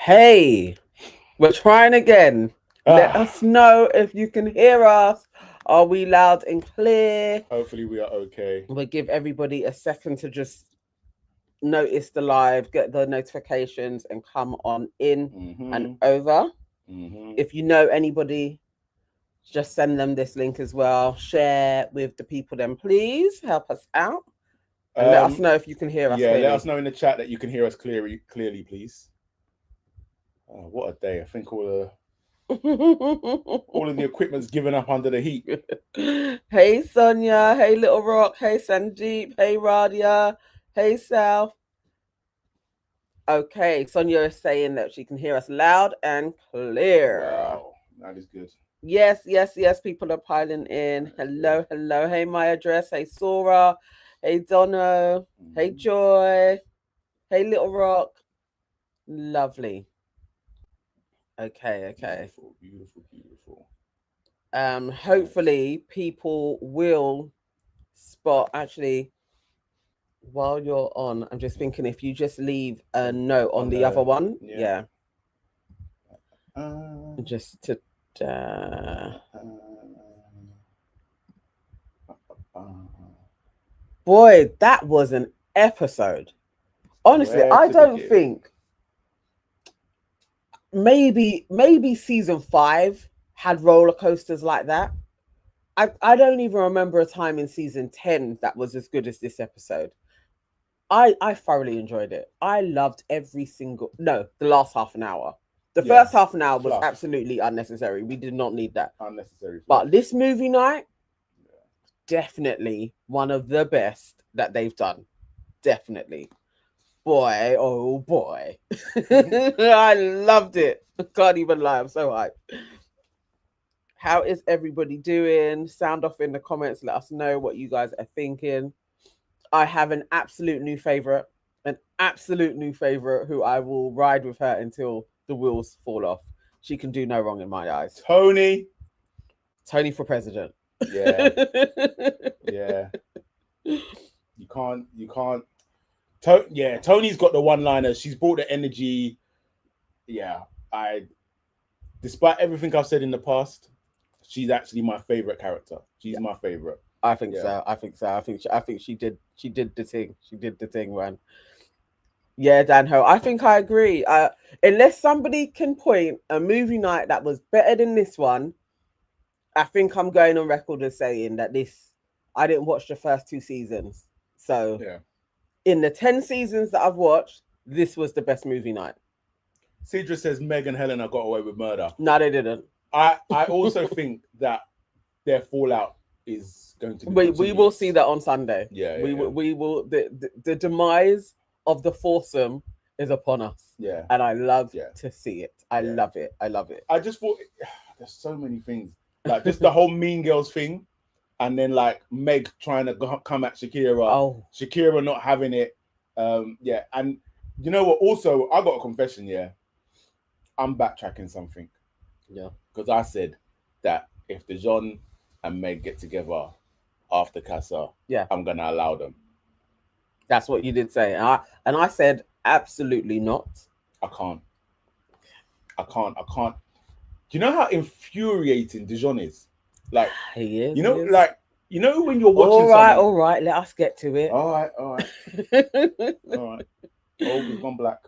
Okay, we're trying again. Let us know if you can hear us. Are we loud and clear? Hopefully we are okay. We'll give everybody a second to just notice the live, get the notifications, and come on in and over. If you know anybody, just send them this link as well. Share with the people, then please help us out. And let us know if you can hear us. Yeah, clearly. let us know in the chat that you can hear us clearly, please. Oh, what a day! I think all of the equipment's given up under the heat. Hey Sonia, hey Little Rock, hey Sandeep, hey Radia, hey Sal. Okay, Sonia is saying that she can hear us loud and clear. Wow, that is good. Yes, people are piling in. Hello. Hey My Address, hey Sora, hey Dono, hey Joy, hey Little Rock. Lovely. Okay. Beautiful. Hopefully people will spot. Actually, while you're on, I'm just thinking if you just leave a note on the other one. Yeah. Just to boy, that was an episode. Honestly, I don't think maybe season 5 had roller coasters like that. I don't even remember a time in season 10 that was as good as this episode. I thoroughly enjoyed it. I loved the last half an hour. The first half an hour was absolutely unnecessary. We did not need that. Unnecessary. But this movie night, definitely one of the best that they've done. Definitely. Boy, oh boy. I loved it. I can't even lie. I'm so hyped. How is everybody doing? Sound off in the comments. Let us know what you guys are thinking. I have an absolute new favorite who I will ride with her until the wheels fall off. She can do no wrong in my eyes. TonI for president. Yeah. You can't. TonI's got the one-liners. She's brought the energy. Yeah, despite everything I've said in the past, she's actually my favorite character. She's my favorite. I think so. I think she did the thing. She did the thing, man. Yeah, Danho. I think I agree. Unless somebody can point a movie night that was better than this one, I think I'm going on record as saying that I didn't watch the first 2 seasons. So in the 10 seasons that I've watched, this was the best movie night. Cedra says Meg and Helena got away with murder. No, they didn't. I also think that their fallout is going to be we will see that on Sunday. We will the demise of the FoUrsome is upon us. Yeah. And I love to see it. I love it. I just thought there's so many things. Like just the whole Mean Girls thing. And then like Meg trying to come at Shakira. Oh. Shakira not having it. And you know what? Also, I got a confession, I'm backtracking something. Yeah. Because I said that if DeJon and Meg get together after Casa, I'm gonna allow them. That's what you did say. And I said absolutely not. I can't. Do you know how infuriating DeJon is? Like he is. You know, like when you're watching. All right. Let us get to it. All right. All right. Oh, we've gone black.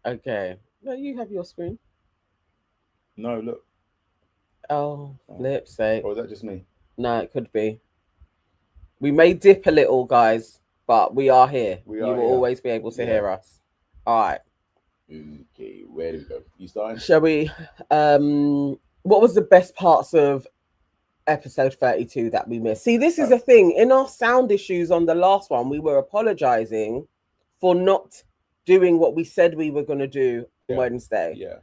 Okay. No, you have your screen. No, look. Oh, flip's sake. Or is that just me? No, it could be. We may dip a little, guys, but we are here. You will always be able to hear us. All right. Okay, where do we go? You starting? Shall we? What was the best parts of episode 32 that we missed? See, this is the thing. In our sound issues on the last one, we were apologizing for not doing what we said we were going to do Wednesday. Yeah.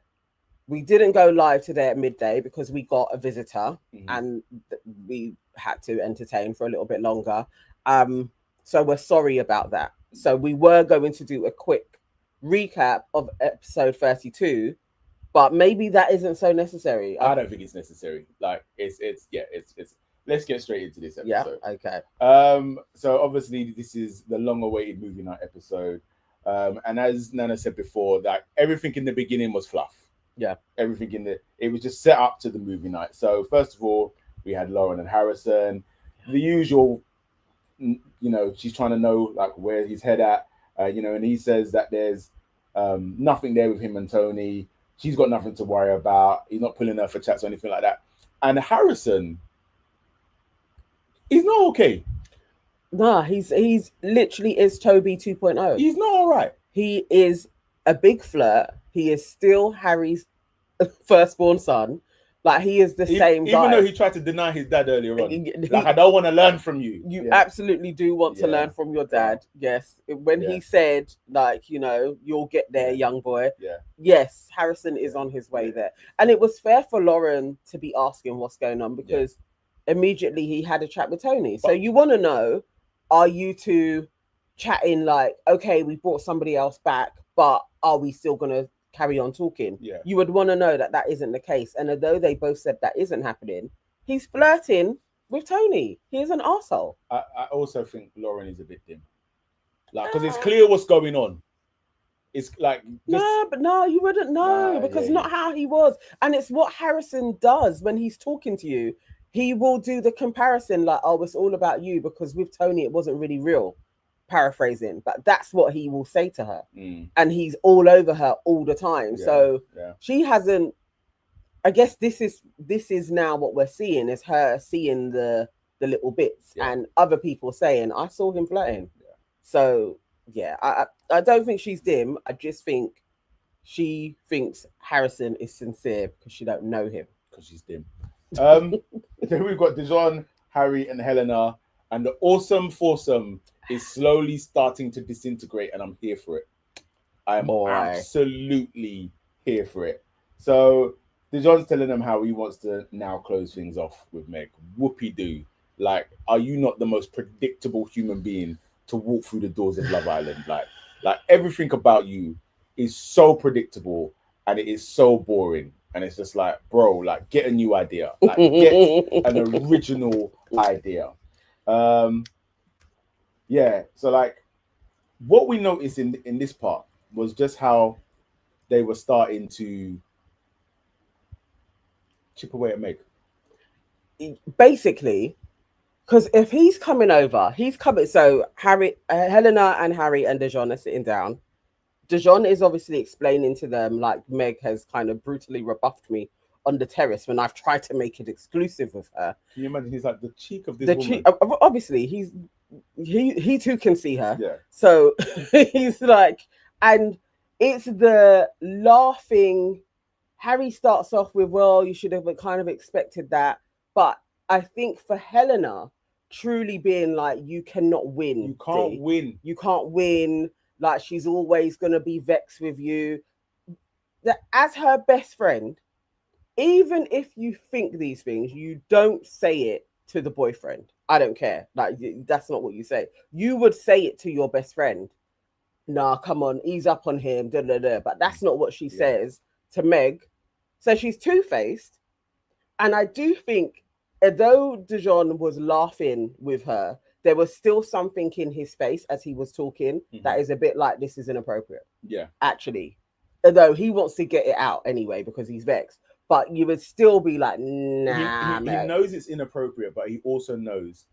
We didn't go live today at midday because we got a visitor and we had to entertain for a little bit longer. So we're sorry about that. So we were going to do a quick recap of episode 32, but maybe that isn't so necessary. I don't think it's necessary. Like it's let's get straight into this episode. Yeah, okay. So obviously this is the long-awaited movie night episode. And as Nana said before, that everything in the beginning was fluff. Yeah. Everything it was just set up to the movie night. So first of all, we had Lauren and Harrison, the usual, she's trying to know like where his head at, and he says that there's nothing there with him and TonI. She's got nothing to worry about. He's not pulling her for chats or anything like that. And Harrison, he's not okay. Nah, he's literally is Toby 2.0. He's not all right. He is a big flirt. He is still Harry's firstborn son. Like, he is the same guy. Even though he tried to deny his dad earlier on. Like, I don't want to learn from you. You absolutely do want to learn from your dad. Yes. When he said, like, you'll get there, young boy. Yeah. Yes, Harrison is on his way there. And it was fair for Lauren to be asking what's going on, because immediately he had a chat with TonI. So you want to know, are you two chatting like, okay, we brought somebody else back, but are we still going to carry on talking? Yeah. You would want to know that isn't the case. And although they both said that isn't happening, he's flirting with TonI. He's an arsehole. I also think Lauren is a bit dim. Like, because it's clear what's going on. It's like... No, you wouldn't know, because not how he was. And it's what Harrison does when he's talking to you. He will do the comparison like, oh, it's all about you, because with TonI, it wasn't really real. Paraphrasing, but that's what he will say to her. And he's all over her all the time. So she hasn't... I guess this is now what we're seeing, is her seeing the little bits and other people saying, I saw him flirting. So I don't think she's dim. I just think she thinks Harrison is sincere because she don't know him. Because she's dim. Then we've got DeJon, Harry, and Helena, and the awesome FoUrsome is slowly starting to disintegrate, and I'm here for it. I am absolutely here for it. So DeJon's telling them how he wants to now close things off with Meg. Whoopie-doo. Like, are you not the most predictable human being to walk through the doors of Love Island? Like everything about you is so predictable, and it is so boring. And it's just like, bro, like, get a new idea. Like, get an original idea. So like, what we noticed in this part was just how they were starting to chip away at Meg. Basically, because if he's coming over, so Helena and Harry and DeJon are sitting down. DeJon is obviously explaining to them, like, Meg has kind of brutally rebuffed me on the terrace when I've tried to make it exclusive with her. Can you imagine? He's like, the cheek of this woman. Obviously, he too can see her. Yeah. So he's like, and it's the laughing. Harry starts off with, well, you should have kind of expected that. But I think for Helena, truly being like, you cannot win. You can't win. You can't win. Like, she's always going to be vexed with you. That as her best friend, even if you think these things, you don't say it to the boyfriend. I don't care. Like, that's not what you say. You would say it to your best friend. Nah, come on, ease up on him. Da, da, da. But that's not what she says to Meg. So she's two-faced. And I do think, although DeJon was laughing with her, there was still something in his face as he was talking that is a bit like, this is inappropriate. Yeah. Actually. Although he wants to get it out anyway because he's vexed. But you would still be like, nah, he knows it's inappropriate, but he also knows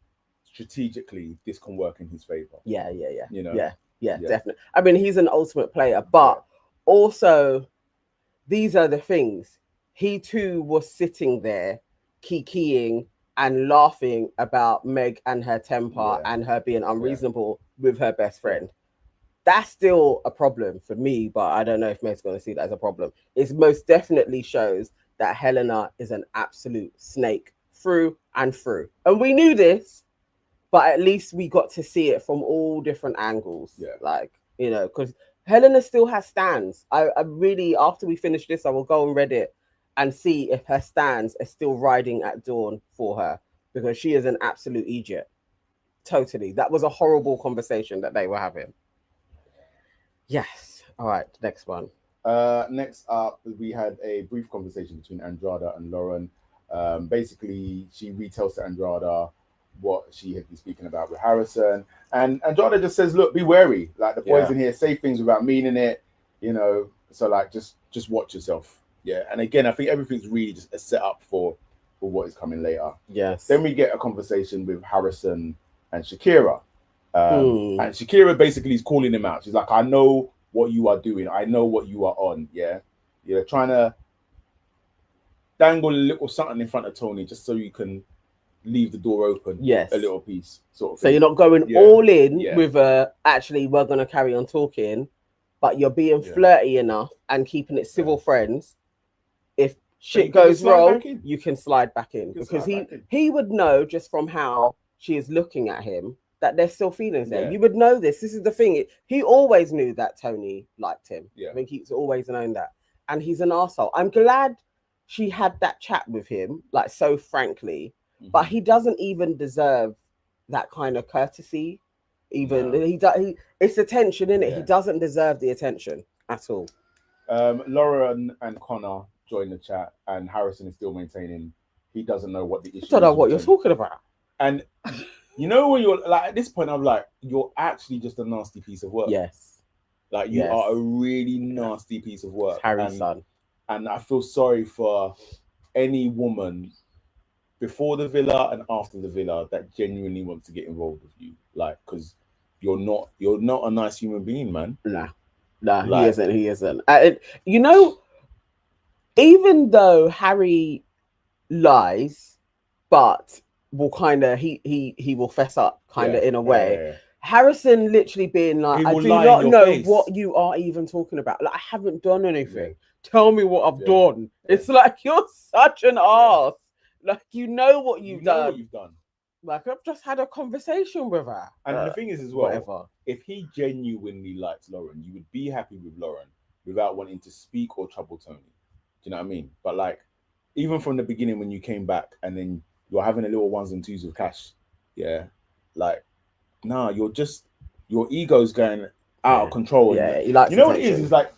strategically this can work in his favor. Yeah. You know? Yeah, definitely. I mean, he's an ultimate player, but also these are the things. He too was sitting there kikiing and laughing about Meg and her temper and her being unreasonable with her best friend. That's still a problem for me, but I don't know if Meg's going to see that as a problem. It most definitely shows that Helena is an absolute snake through and through. And we knew this, but at least we got to see it from all different angles. Yeah. Like, you know, because Helena still has stands. I really, after we finish this, I will go on Reddit and see if her stands are still riding at dawn for her, because she is an absolute idiot. Totally. That was a horrible conversation that they were having. Yes. All right. Next one. Next up, we had a brief conversation between Andrada and Lauren. Basically, she retells to Andrada what she had been speaking about with Harrison. And Jada just says, look, be wary. Like the boys in here say things without meaning it, you know. So like just watch yourself. Yeah. And again, I think everything's really just a setup for what is coming later. Yes. Then we get a conversation with Harrison and Shakira. And Shakira basically is calling him out. She's like, I know what you are doing. I know what you are on. Yeah. You're trying to dangle a little something in front of TonI just so you can leave the door open. Yes. A little piece, sort of thing. So you're not going all in with actually we're going to carry on talking, but you're being flirty enough and keeping it civil friends. If shit goes wrong, you can slide back in. Because he would know just from how she is looking at him that there's still feelings there. You would know this. This is the thing. He always knew that TonI liked him. I think he's always known that. And he's an arsehole. I'm glad she had that chat with him, like so frankly, but he doesn't even deserve that kind of courtesy. Even it's attention, isn't it? He doesn't deserve the attention at all. Lauren and Connor join the chat, and Harrison is still maintaining he doesn't know what the issue is. I don't know what you're talking about. And you know, when you're like at this point, I'm like, you're actually just a nasty piece of work. Yes. Like you are a really nasty piece of work. Harry's son. And I feel sorry for any woman before the villa and after the villa that genuinely wants to get involved with you. Like, because you're not a nice human being, man. Nah, like, he isn't. You know, even though Harry lies, but will kind of he will fess up kind of in a way. Harrison literally being like, I do not know what you are even talking about. Like, I haven't done anything. Tell me what I've done. It's like, you're such an ass. Like, you know what you've done. Like, I've just had a conversation with her. And the thing is as well, if he genuinely likes Lauren, you would be happy with Lauren without wanting to speak or trouble TonI. Do you know what I mean? But like, even from the beginning when you came back and then you're having a little ones and twos with Cash, like, nah, your ego's going out of control. Yeah, he likes you know attention. What it is? It's like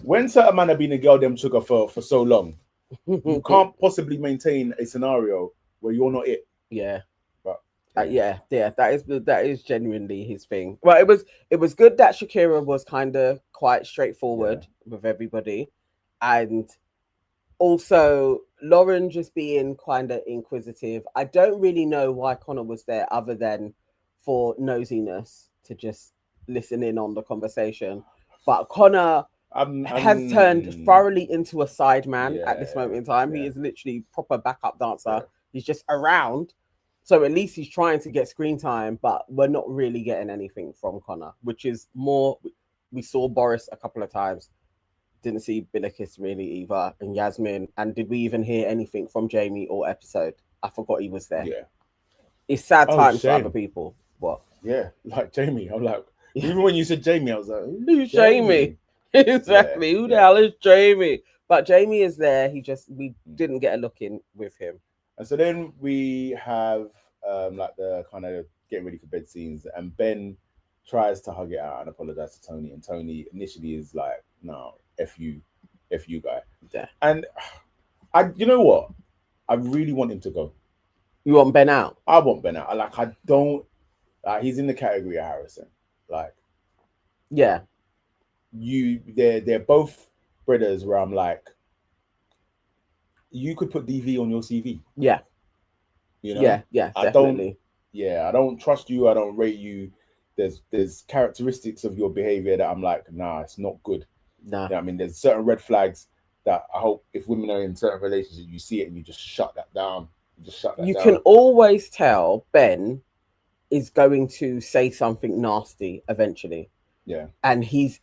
when certain man have been a girl them sugar for so long, you can't possibly maintain a scenario where you're not it. Yeah. But that is genuinely his thing. Well, it was good that Shakira was kind of quite straightforward with everybody, and also Lauren just being kind of inquisitive. I don't really know why Connor was there other than for nosiness to just listen in on the conversation. But Connor has turned thoroughly into a side man at this moment in time. He is literally proper backup dancer. He's just around. So at least he's trying to get screen time, but we're not really getting anything from Connor, which is more. We saw Boris a couple of times. Didn't see Billikis really either, and Yasmin. And did we even hear anything from Jamie or episode? I forgot he was there. Yeah. It's sad times for other people. What? Yeah, like Jamie. I'm like, even when you said Jamie, I was like, who's Jamie? Exactly. Who the hell is Jamie? But Jamie is there. We didn't get a look in with him. And so then we have like the kind of getting ready for bed scenes, and Ben tries to hug it out and apologize to TonI, and TonI initially is like, no, F you guy. Yeah. And you know what? I really want him to go. You want Ben out? I want Ben out. I don't. He's in the category of Harrison. Like, yeah, they're both brothers where I'm like, you could put DV on your CV. Yeah. You know? Yeah, definitely. I don't trust you. I don't rate you. There's characteristics of your behavior that I'm like, nah, it's not good. Nah. You know what I mean, there's certain red flags that I hope if women are in certain relationships, you see it and you just shut that down. You can always tell Ben is going to say something nasty eventually. Yeah. And he's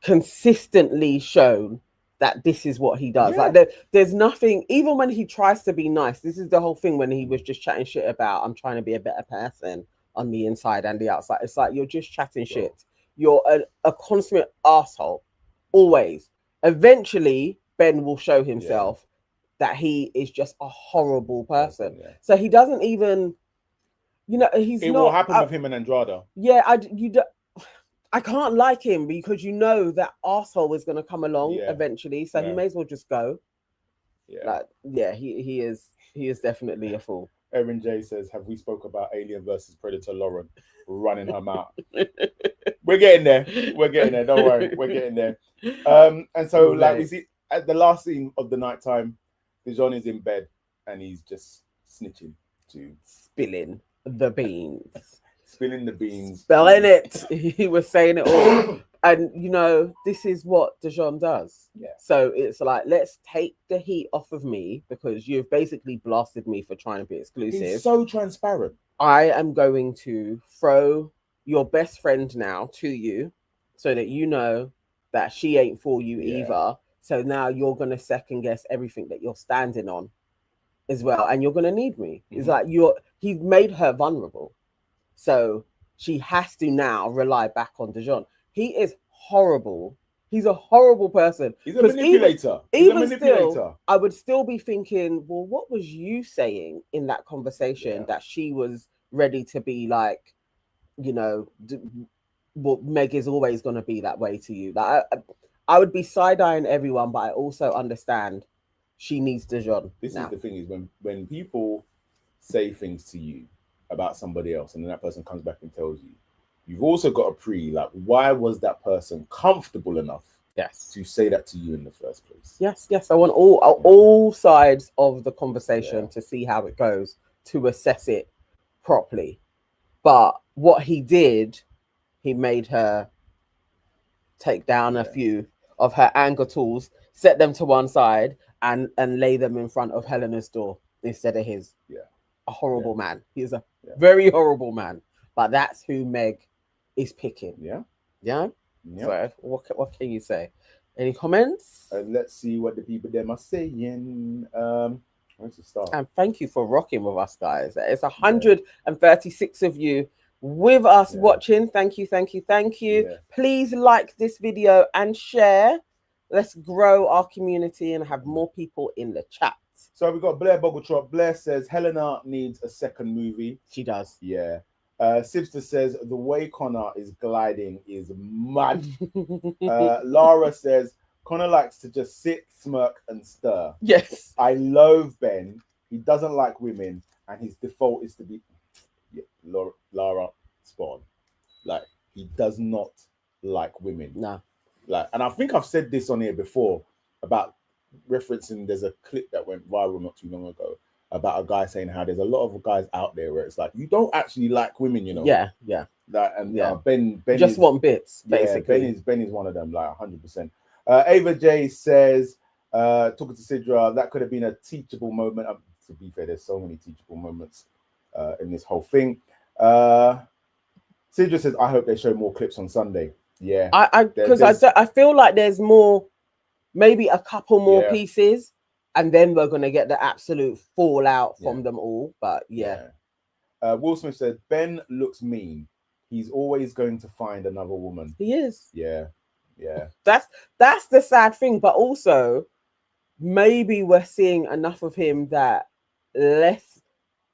consistently shown that this is what he does. Yeah. Like there's nothing, even when he tries to be nice, this is the whole thing when he was just chatting shit about, I'm trying to be a better person on the inside and the outside. It's like, you're just chatting shit. You're a consummate asshole. Always. Eventually, Ben will show himself that he is just a horrible person. Yeah. So he doesn't even, it will happen with him and Andrade. Yeah, I can't like him because that arsehole is going to come along eventually. So he may as well just go. Yeah. He is definitely a fool. Erin J says, have we spoke about Alien versus Predator Lauren running her mouth? We're getting there. We're getting there. Don't worry. We're getting there. And so, like, we see at the last scene of the nighttime, DeJon is in bed and he's just snitching to spilling the beans. Spilling the beans. Spilling it. He was saying it all. And, you know, this is what DeJon does. Yeah. So it's like, let's take the heat off of me because you've basically blasted me for trying to be exclusive. He's so transparent. I am going to throw your best friend now to you so that you know that she ain't for you either. So now you're going to second guess everything that you're standing on as well. And you're going to need me. It's like he made her vulnerable. So she has to now rely back on DeJon. He is horrible. He's a horrible person. He's a manipulator. Even still, I would still be thinking, well, what was you saying in that conversation that she was ready to be like, you know, well, Meg is always going to be that way to you. Like, I would be side-eyeing everyone, but I also understand she needs DeJon. This is the thing, is when people say things to you about somebody else and then that person comes back and tells you, you've also got to like, why was that person comfortable enough to say that to you in the first place? Yes. I want all sides of the conversation to see how it goes, to assess it properly. But what he did, he made her take down a few of her anger tools, set them to one side, and lay them in front of Helena's door instead of his. A horrible man. He's a very horrible man. But that's who Meg is picking. Yeah. So what can you say? Any comments? Let's see what the people there are saying. Where's the start? And thank you for rocking with us, guys. It's 136 of you with us watching. Thank you. Please like this video and share. Let's grow our community and have more people in the chat. So we've got Blair Boggletrot. Blair says Helena needs a second movie. She does. Yeah. Sibster says the way Connor is gliding is mad. Lara says Connor likes to just sit, smirk, and stir. Yes. I loathe Ben. He doesn't like women, and his default is to be Lara spot on. Like, he does not like women. No. Like, and I think I've said this on here before about referencing, there's a clip that went viral not too long ago about a guy saying how there's a lot of guys out there where it's like, you don't actually like women, you know. Yeah. That, and Ben just want bits, basically. Ben is one of them, like 100%. Ava J says, talking to Sidra, that could have been a teachable moment. To be fair, there's so many teachable moments in this whole thing. Sidra says, I hope they show more clips on Sunday. Yeah, I feel like there's more, maybe a couple more pieces, and then we're gonna get the absolute fallout from them all. But Will Smith said Ben looks mean. He's always going to find another woman. He is. Yeah. That's the sad thing. But also, maybe we're seeing enough of him that less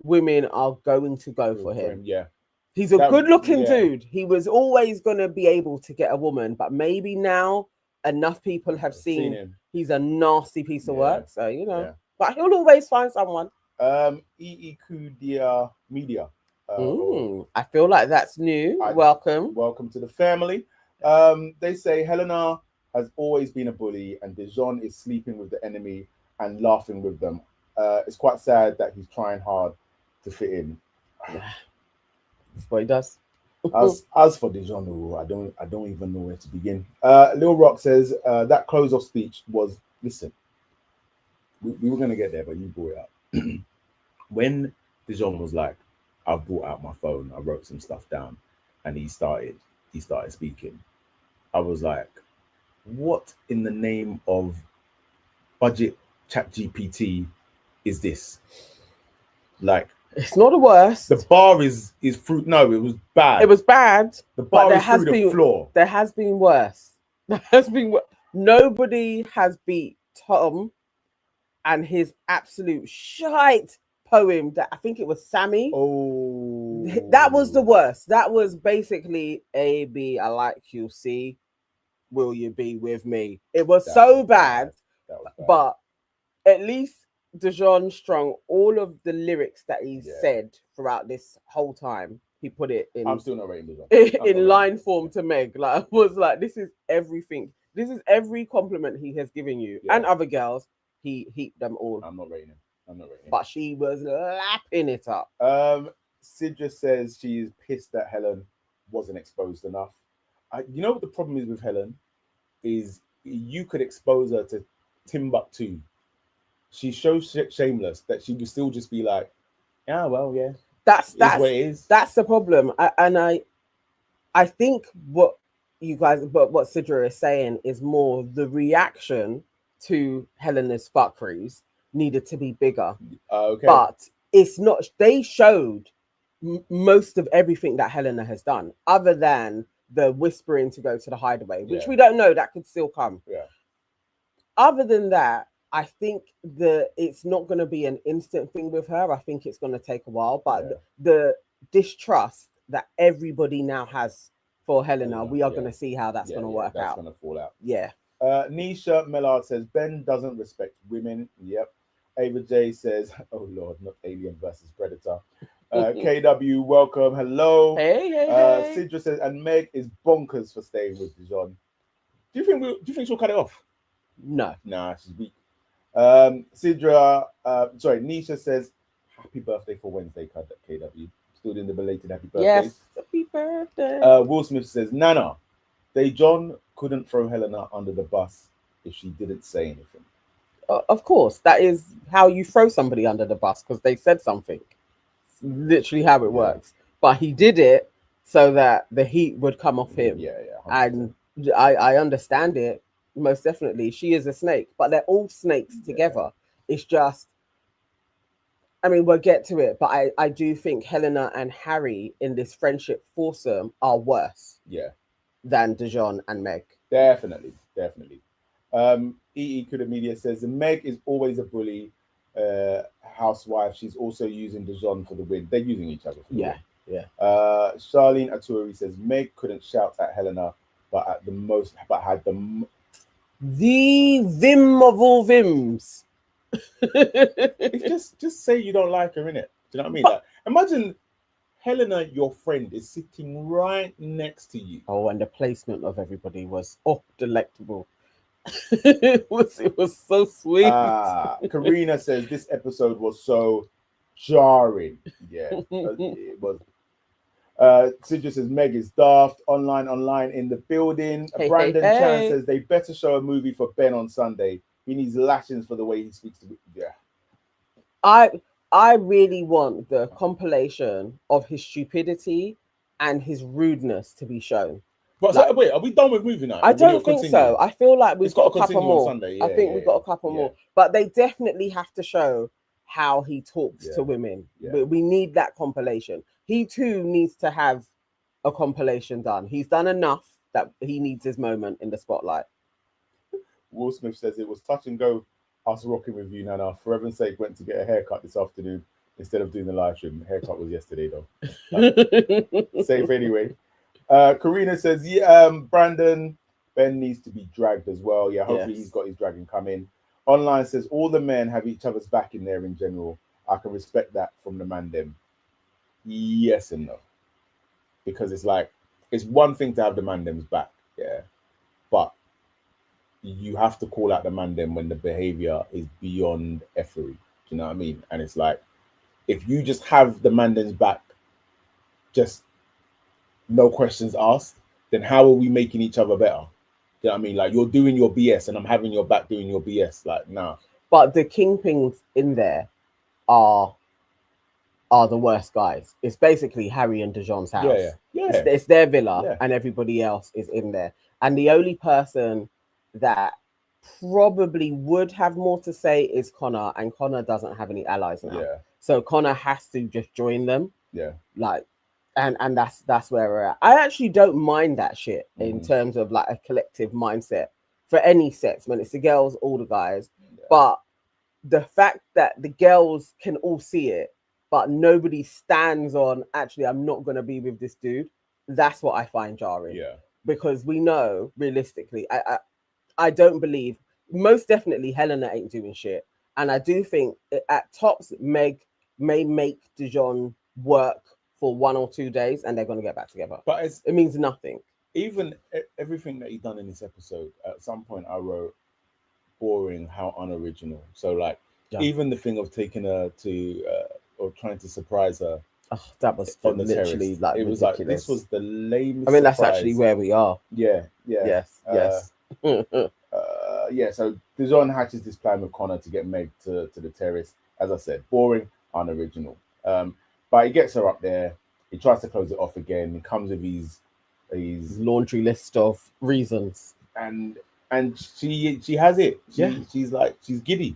women are going to go for him. Yeah. He's a good-looking dude. He was always going to be able to get a woman, but maybe now enough people have seen him. He's a nasty piece of work. So, you know, but he'll always find someone. Kudia Media. I feel like that's new. Welcome to the family. They say Helena has always been a bully and DeJon is sleeping with the enemy and laughing with them. It's quite sad that he's trying hard to fit in. That's what he does. As for DeJon, I don't even know where to begin. Lil Rock says that close-off speech was, listen, we were going to get there, but you brought it up. When DeJon was like, I've brought out my phone, I wrote some stuff down, and he started speaking, I was like, what in the name of budget ChatGPT is this? Like, it's not the worst. The bar is fruit. No, it was bad. It was bad. The bar is through the floor. There has been worse. Nobody has beat Tom and his absolute shite poem that I think it was Sammy. Oh, that was the worst. That was basically A, B, I like you, C, will you be with me? It was so bad. That was bad. But at least DeJon strung all of the lyrics that he said throughout this whole time. He put it in. I'm still not rating DeJon. In line form to Meg. Like, I was like, this is everything. This is every compliment he has given you and other girls. He heaped them all. I'm not rating him. But she was lapping it up. Sidra says she is pissed that Helen wasn't exposed enough. You know what the problem is with Helen? Is you could expose her to Timbuktu. She's so shameless that she would still just be like, "Yeah, well, yeah." That's what it is. That's the problem. I think what Sidra is saying is more the reaction to Helena's fuckeries needed to be bigger. Okay. But it's not. They showed most of everything that Helena has done, other than the whispering to go to the hideaway, which we don't know, that could still come. Yeah. Other than that, I think it's not going to be an instant thing with her. I think it's going to take a while. But the distrust that everybody now has for Helena, we are going to see how that's going to work out. That's going to fall out. Yeah. Nisha Mellard says Ben doesn't respect women. Yep. Ava J says, "Oh Lord, not Alien versus Predator." KW, welcome. Hello. Hey. Sidra says, and Meg is bonkers for staying with DeJon. Do you think she'll cut it off? No. Nah, she's weak. Nisha says, happy birthday for Wednesday, KW. Still doing the belated happy birthday. Yes, happy birthday. Will Smith says, Nana, DeJon couldn't throw Helena under the bus if she didn't say anything. Of course, that is how you throw somebody under the bus, because they said something. It's literally how it works. But he did it so that the heat would come off him. Yeah. 100%. And I understand it. Most definitely, she is a snake, but they're all snakes together. It's just, I mean, we'll get to it, but I do think Helena and Harry in this friendship foursome are worse than DeJon and Meg. Definitely. EE Kudamedia says, Meg is always a bully housewife. She's also using DeJon for the win. They're using each other for the win. Charlene Aturi says, Meg couldn't shout at Helena, but had the vim of all vims. It's just say you don't like her, innit? Do you know what I mean? Like, imagine Helena, your friend, is sitting right next to you. Oh, and the placement of everybody was delectable. it was so sweet. Karina says this episode was so jarring. Yeah, it was. Sidra says Meg is daft. Online in the building. Brandon Chan says they better show a movie for Ben on Sunday. He needs lashings for the way he speaks to me. Yeah. I really want the compilation of his stupidity and his rudeness to be shown. But wait, are we done with movie night? I don't think so. I feel like we've got a couple more. Sunday. I think we've got a couple more. But they definitely have to show how he talks to women. We need that compilation. He too needs to have a compilation done. He's done enough that he needs his moment in the spotlight. Will Smith says it was touch and go us rocking with you, Nana. For heaven's sake, went to get a haircut this afternoon instead of doing the live stream. The haircut was yesterday though. Safe anyway. Karina says, Brandon, Ben needs to be dragged as well. Yeah, hopefully he's got his dragging coming. Online says all the men have each other's back in there in general. I can respect that from the man them. Yes and no. Because it's like, it's one thing to have the man them's back, but you have to call out the man them when the behavior is beyond effery. Do you know what I mean? And it's like, if you just have the man them's back, just no questions asked, then how are we making each other better? Do you know what I mean? Like, you're doing your BS and I'm having your back doing your BS. Like, nah. But the kingpins in there are the worst guys. It's basically Harry and DeJon's house. It's their villa and everybody else is in there. And the only person that probably would have more to say is Connor, and Connor doesn't have any allies now. So Connor has to just join them. Like, and that's where we're at. I actually don't mind that shit in terms of like a collective mindset for any sets, when it's the girls, all the guys. But the fact that the girls can all see it, but nobody stands on, actually, I'm not going to be with this dude. That's what I find jarring. Because we know, realistically, I don't believe, most definitely Helena ain't doing shit. And I do think at tops, Meg may make DeJon work for 1 or 2 days, and they're going to get back together. But it means nothing. Even everything that he done in this episode, at some point I wrote, boring, how unoriginal. So like, even the thing of taking her to or trying to surprise her. Oh, that was on the literally terrace. Like it was ridiculous. Like this was the lamest. I mean, surprise. That's actually where we are. Yeah. Yes. Yeah. So DeJon hatches this plan with Connor to get Meg to the terrace. As I said, boring, unoriginal. But he gets her up there. He tries to close it off again. He comes with his laundry list of reasons, and she has it. She's like, she's giddy.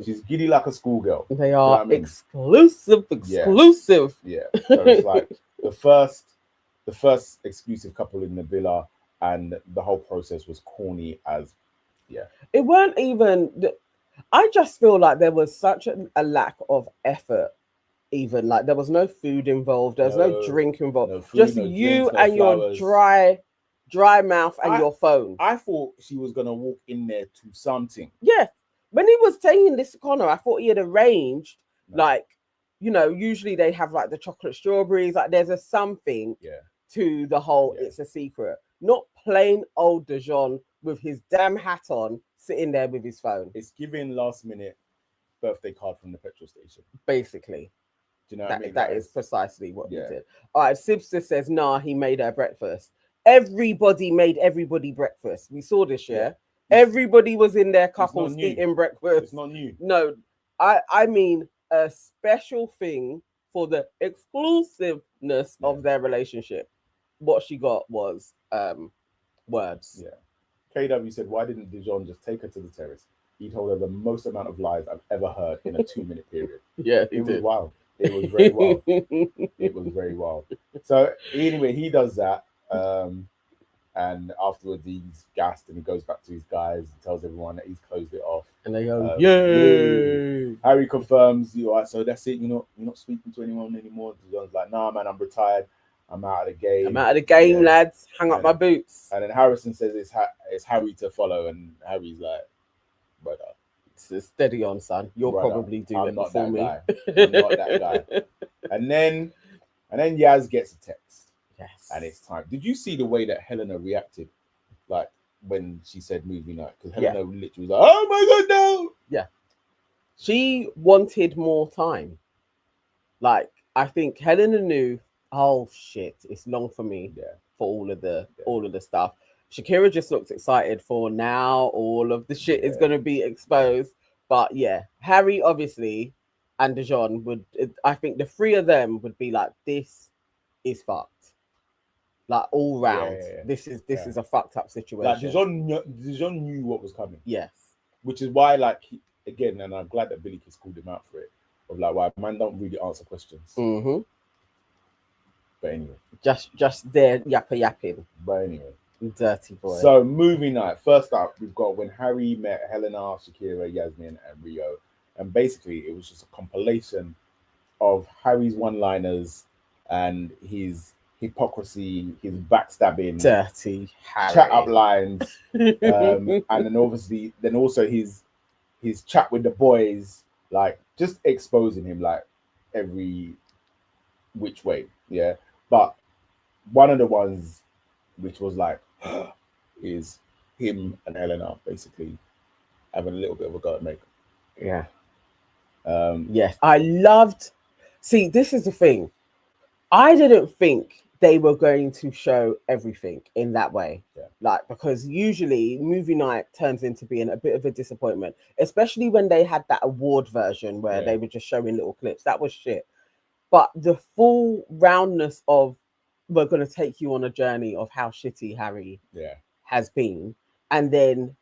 She's giddy like a schoolgirl. They are, you know, exclusive. Yeah. So it's like the first exclusive couple in the villa, and the whole process was corny as. Yeah. It weren't even. I just feel like there was such a lack of effort. Even like there was no food involved, there was no drink involved. No food, just you drinks, and flowers. Your dry mouth and your phone. I thought she was gonna walk in there to something. Yeah. When he was saying this to Connor, I thought he had arranged, like, you know, usually they have like the chocolate strawberries, like there's a something to the whole it's a secret. Not plain old DeJon with his damn hat on, sitting there with his phone. It's giving last minute birthday card from the petrol station. Basically. Do you know what I mean? That is precisely what he did. All right, Sibster says, nah, he made her breakfast. Everybody made everybody breakfast. We saw this, Everybody was in their couples eating breakfast. It's not new. No, I mean a special thing for the exclusiveness of their relationship. What she got was words. Yeah. KW said, why didn't DeJon just take her to the terrace? He told her the most amount of lies I've ever heard in a 2-minute period. Yeah, it was wild. It was very wild. It was very wild. So anyway, he does that. And afterwards he's gassed and he goes back to his guys and tells everyone that he's closed it off. And they go, yay! Harry confirms, you are, so that's it, you're not speaking to anyone anymore. DeJon's like, nah, man, I'm retired. I'm out of the game. I'm out of the game, lads. Hang up my boots. And then Harrison says it's Harry to follow, and Harry's like, brother, it's steady on, son. You'll probably do it before me. I'm not that guy. And then Yaz gets a text. Yes. And it's time. Did you see the way that Helena reacted? Like when she said movie night? Because Helena literally was like, oh my God, no! Yeah. She wanted more time. Like, I think Helena knew, oh shit, it's long for me for all of the stuff. Shakira just looked excited for now all of the shit is gonna be exposed. But Harry obviously and DeJon would, I think the three of them would be like, this is fucked. Like all round, this is a fucked up situation. Like DeJon knew what was coming. Yes, which is why, like, again, and I'm glad that Billy Kiss called him out for it. Of like, why man don't really answer questions. Mm-hmm. But anyway, just there yapping. But anyway, dirty boy. So movie night. First up, we've got when Harry met Helena, Shakira, Yasmin, and Rio, and basically it was just a compilation of Harry's one-liners and his hypocrisy, his backstabbing, dirty Harry. Chat up lines, and then obviously, then also his chat with the boys, like just exposing him like every which way, But one of the ones which was like is him and Helena basically having a little bit of a go at Meg. Yeah. Yes, I loved. See, this is the thing. I didn't think they were going to show everything in that way. Like, because usually movie night turns into being a bit of a disappointment, especially when they had that award version where they were just showing little clips. That was shit. But the full roundness of, we're going to take you on a journey of how shitty Harry has been. And then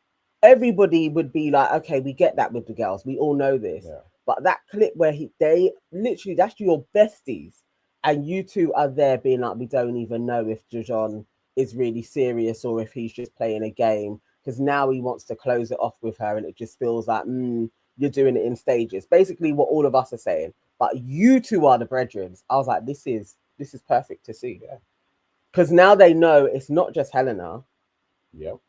everybody would be like, okay, we get that with the girls. We all know this. But that clip where they literally, that's your besties. And you two are there being like, we don't even know if DeJon is really serious or if he's just playing a game. Because now he wants to close it off with her and it just feels like, you're doing it in stages. Basically what all of us are saying. But you two are the brethren. I was like, this is perfect to see. Because now they know it's not just Helena.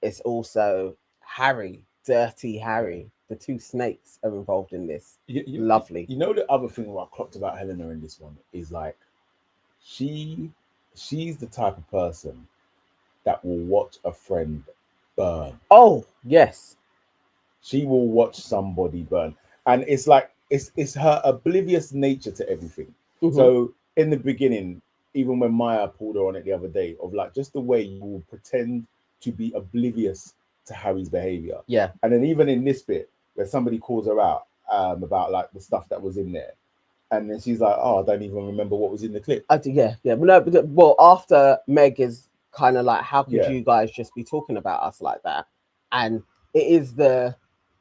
It's also Harry, dirty Harry. the two snakes are involved in this. Lovely. You know, the other thing what I clocked about Helena in this one is like she's the type of person that will watch a friend burn. Oh, yes. She will watch somebody burn. And it's like it's her oblivious nature to everything. Mm-hmm. So in the beginning, even when Maya pulled her on it the other day, of like just the way you will pretend to be oblivious to Harry's behavior. Yeah. And then even in this bit where somebody calls her out about like the stuff that was in there. And then she's like, oh, I don't even remember what was in the clip. Yeah. Well, after Meg is kind of like, how could you guys just be talking about us like that? And it is the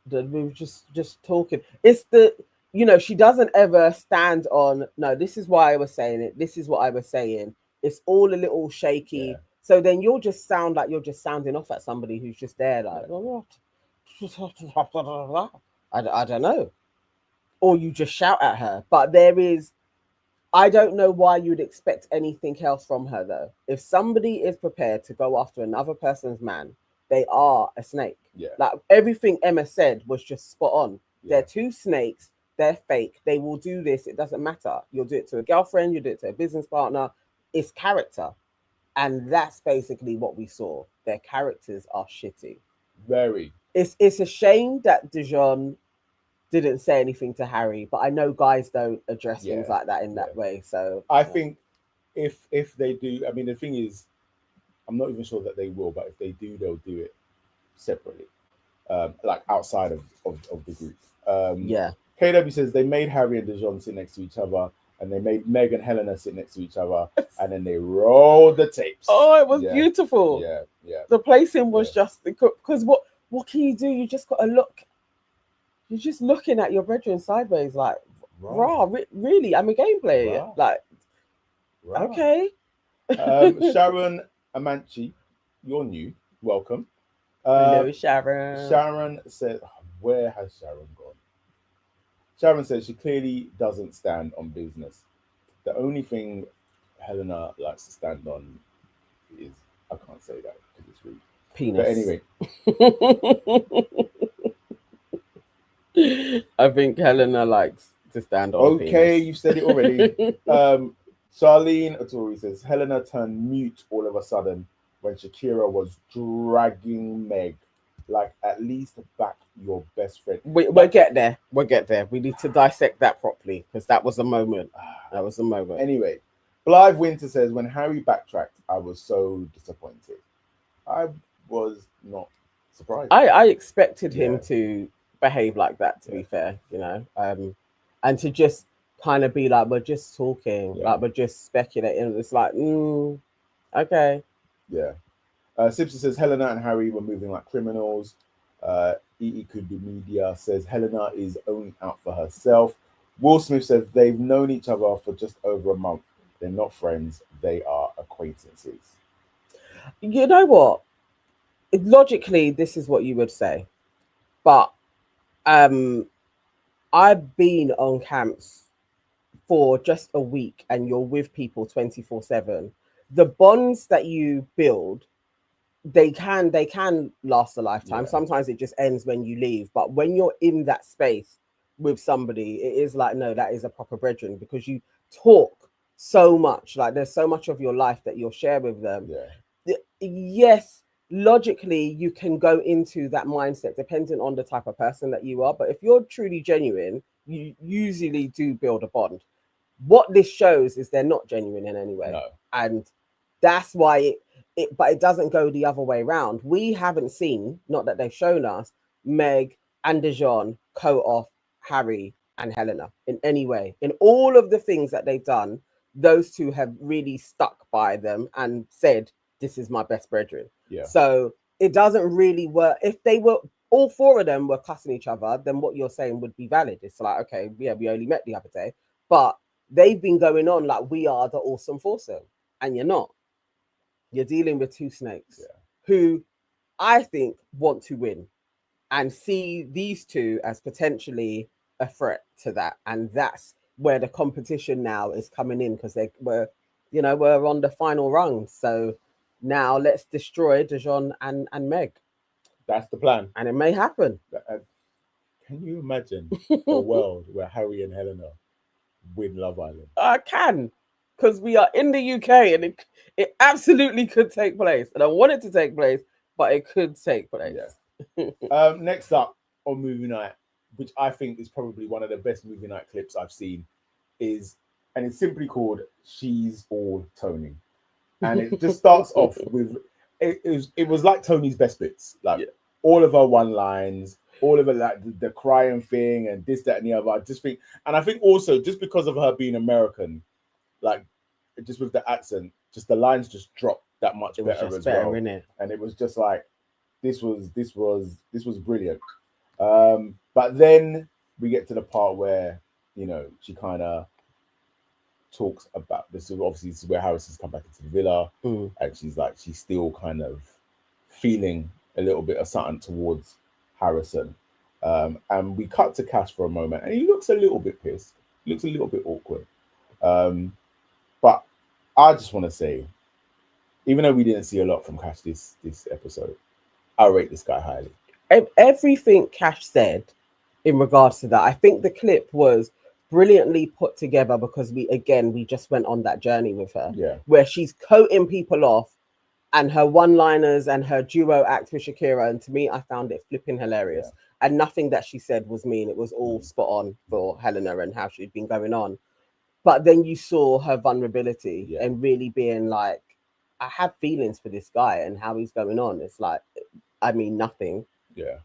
we were just talking. It's the, you know, she doesn't ever stand on, no, this is why I was saying it. This is what I was saying. It's all a little shaky. Yeah. So then you'll just sound like you're just sounding off at somebody who's just there like, oh, I don't know. Or you just shout at her. But there is, I don't know why you'd expect anything else from her, though. If somebody is prepared to go after another person's man, they are a snake. Yeah. Like everything Emma said was just spot on. Yeah. They're two snakes. They're fake. They will do this. It doesn't matter. You'll do it to a girlfriend. You'll do it to a business partner. It's character. And that's basically what we saw. Their characters are shitty. Very. It's a shame that DeJon didn't say anything to Harry, but I know guys don't address things like that in that way. So I think if they do, I mean, the thing is, I'm not even sure that they will, but if they do, they'll do it separately, like outside of the group. KW says they made Harry and DeJon sit next to each other, and they made Meg and Helena sit next to each other, and then they rolled the tapes. Oh, it was beautiful. Yeah. The placing was just because what can you do? You just got to look. You're just looking at your brethren sideways, like, really? I'm a game player. Like, okay. Sharon Amanchi, you're new. Welcome. Hello, Sharon. Sharon said, where has Sharon gone? Sharon says she clearly doesn't stand on business. The only thing Helena likes to stand on is, I can't say that because it's rude. Penis. But anyway. I think Helena likes to stand on penis. You said it already. Charlene Atori says Helena turned mute all of a sudden when Shakira was dragging Meg. Like, at least back your best friend. We'll get there. We need to dissect that properly because that was a moment. Anyway, Blythe Winter says when Harry backtracked, I was so disappointed. I was not surprised. I expected him to behave like that, to be fair, you know, and to just kind of be like, we're just talking, like we're just speculating. It's like, okay. Simpson says Helena and Harry were moving like criminals. Kudu Media says Helena is only out for herself. Will Smith says they've known each other for just over a month. They're not friends, they are acquaintances. You know what? Logically, this is what you would say, but I've been on camps for just a week and you're with people 24/7. The bonds that you build, they can last a lifetime. Sometimes it just ends when you leave, but when you're in that space with somebody, it is like, no, that is a proper brethren, because you talk so much. Like, there's so much of your life that you'll share with them. Yes, logically you can go into that mindset depending on the type of person that you are, but if you're truly genuine, you usually do build a bond. What this shows is they're not genuine in any way, and that's why but it doesn't go the other way around. We haven't seen, not that they've shown us, Meg and DeJon co-off Harry and Helena in any way. In all of the things that they've done, those two have really stuck by them and said, this is my best brethren. So it doesn't really work. If they were, all four of them were cussing each other, then what you're saying would be valid. It's like, okay, we only met the other day, but they've been going on like we are the awesome foursome, and you're not. You're dealing with two snakes who I think want to win and see these two as potentially a threat to that. And that's where the competition now is coming in, because we're on the final rung. So now let's destroy DeJon and Meg. That's the plan. And it may happen. Can you imagine a world where Harry and Helena win Love Island? I can, because we are in the UK and it absolutely could take place. And I want it to take place, but it could take place. Yeah. Next up on movie night, which I think is probably one of the best movie night clips I've seen, and it's simply called She's All TonI. And it just starts off with, it was like TonI's best bits. Like all of her one-lines, all of it, like the crying thing and this, that, and the other. I think also just because of her being American, like just with the accent, just the lines just dropped that much better as well. Innit? And it was just like, this was brilliant. But then we get to the part where, you know, she kind of talks about this. Obviously, this is where Harrison's come back into the villa, and she's still kind of feeling a little bit of something towards Harrison. And we cut to Cash for a moment, and he looks a little bit pissed. He looks a little bit awkward. But I just want to say, even though we didn't see a lot from Cash this episode, I rate this guy highly. Everything Cash said in regards to that, I think the clip was brilliantly put together because we just went on that journey with her, where she's coating people off, and her one-liners and her duo act with Shakira, and to me, I found it flipping hilarious. And nothing that she said was mean. It was all spot on for Helena and how she'd been going on. But then you saw her vulnerability and really being like, I have feelings for this guy and how he's going on. It's like, I mean, nothing. Yeah.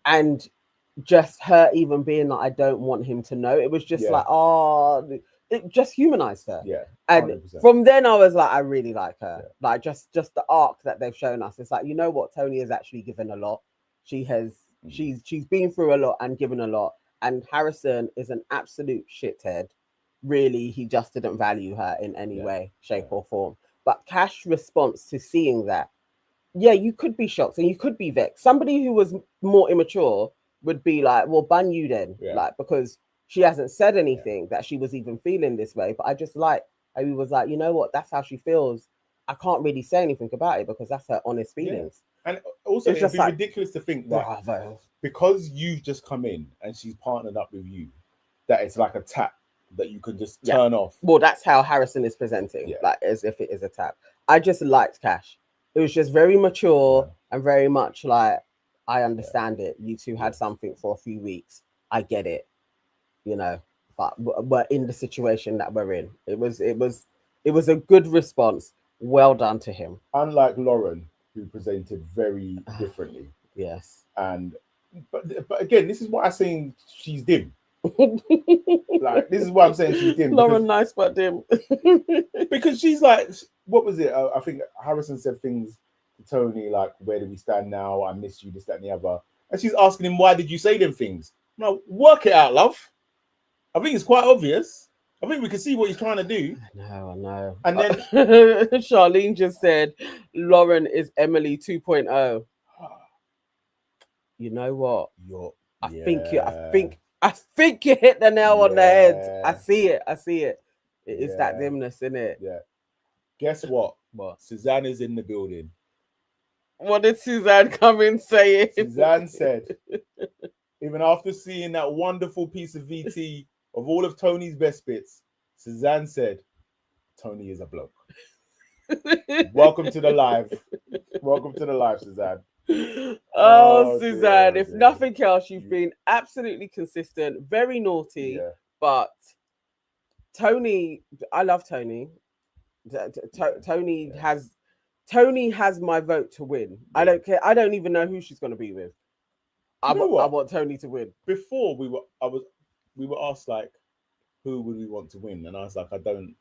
And just her even being like, I don't want him to know. It was just like, oh, it just humanized her. Yeah. 100%. And from then I was like, I really like her. Like just the arc that they've shown us. It's like, you know what? TonI has actually given a lot. She has, she's been through a lot and given a lot. And Harrison is an absolute shithead. Really, he just didn't value her in any way, shape or form. But Cash's response to seeing that, you could be shocked and you could be vexed. Somebody who was more immature would be like, well, ban you then. Like, because she hasn't said anything that she was even feeling this way. But I just like how he was like, you know what, that's how she feels. I can't really say anything about it because that's her honest feelings. And also, it'd be like, ridiculous to think that because you've just come in and she's partnered up with you, that it's like a tap that you can just turn off. Well, that's how Harrison is presenting, like as if it is a tap. I just liked Cash. It was just very mature and very much like, I understand it. You two had something for a few weeks. I get it, you know. But we're in the situation that we're in. It was a good response. Well done to him. Unlike Lauren, who presented very differently. Yes. But again, this is what I'm saying. She's dim. Like, this is why I'm saying she's dim. Lauren, nice but dim. Because she's like, what was it? I think Harrison said things to TonI like, where do we stand now? I miss you, this, that, and the other. And she's asking him, why did you say them things? No, work it out, love. I think it's quite obvious. I think we can see what he's trying to do. I know. And then Charlene just said, Lauren is Emily 2.0. You know what? I think you hit the nail on the head. I see it. It is that dimness, isn't it? Yeah. Guess what? What? Suzanne is in the building. What did Suzanne come in saying? Suzanne said, even after seeing that wonderful piece of VT of all of TonI's best bits, Suzanne said, TonI is a bloke. Welcome to the live. Welcome to the live, Suzanne. Oh, Suzanne, if nothing else, you've been absolutely consistent, very naughty, but TonI, I love TonI. TonI has my vote to win. I don't care. I don't even know who she's going to be with. I want TonI to win. Before we were asked like, who would we want to win? And I was like, I'm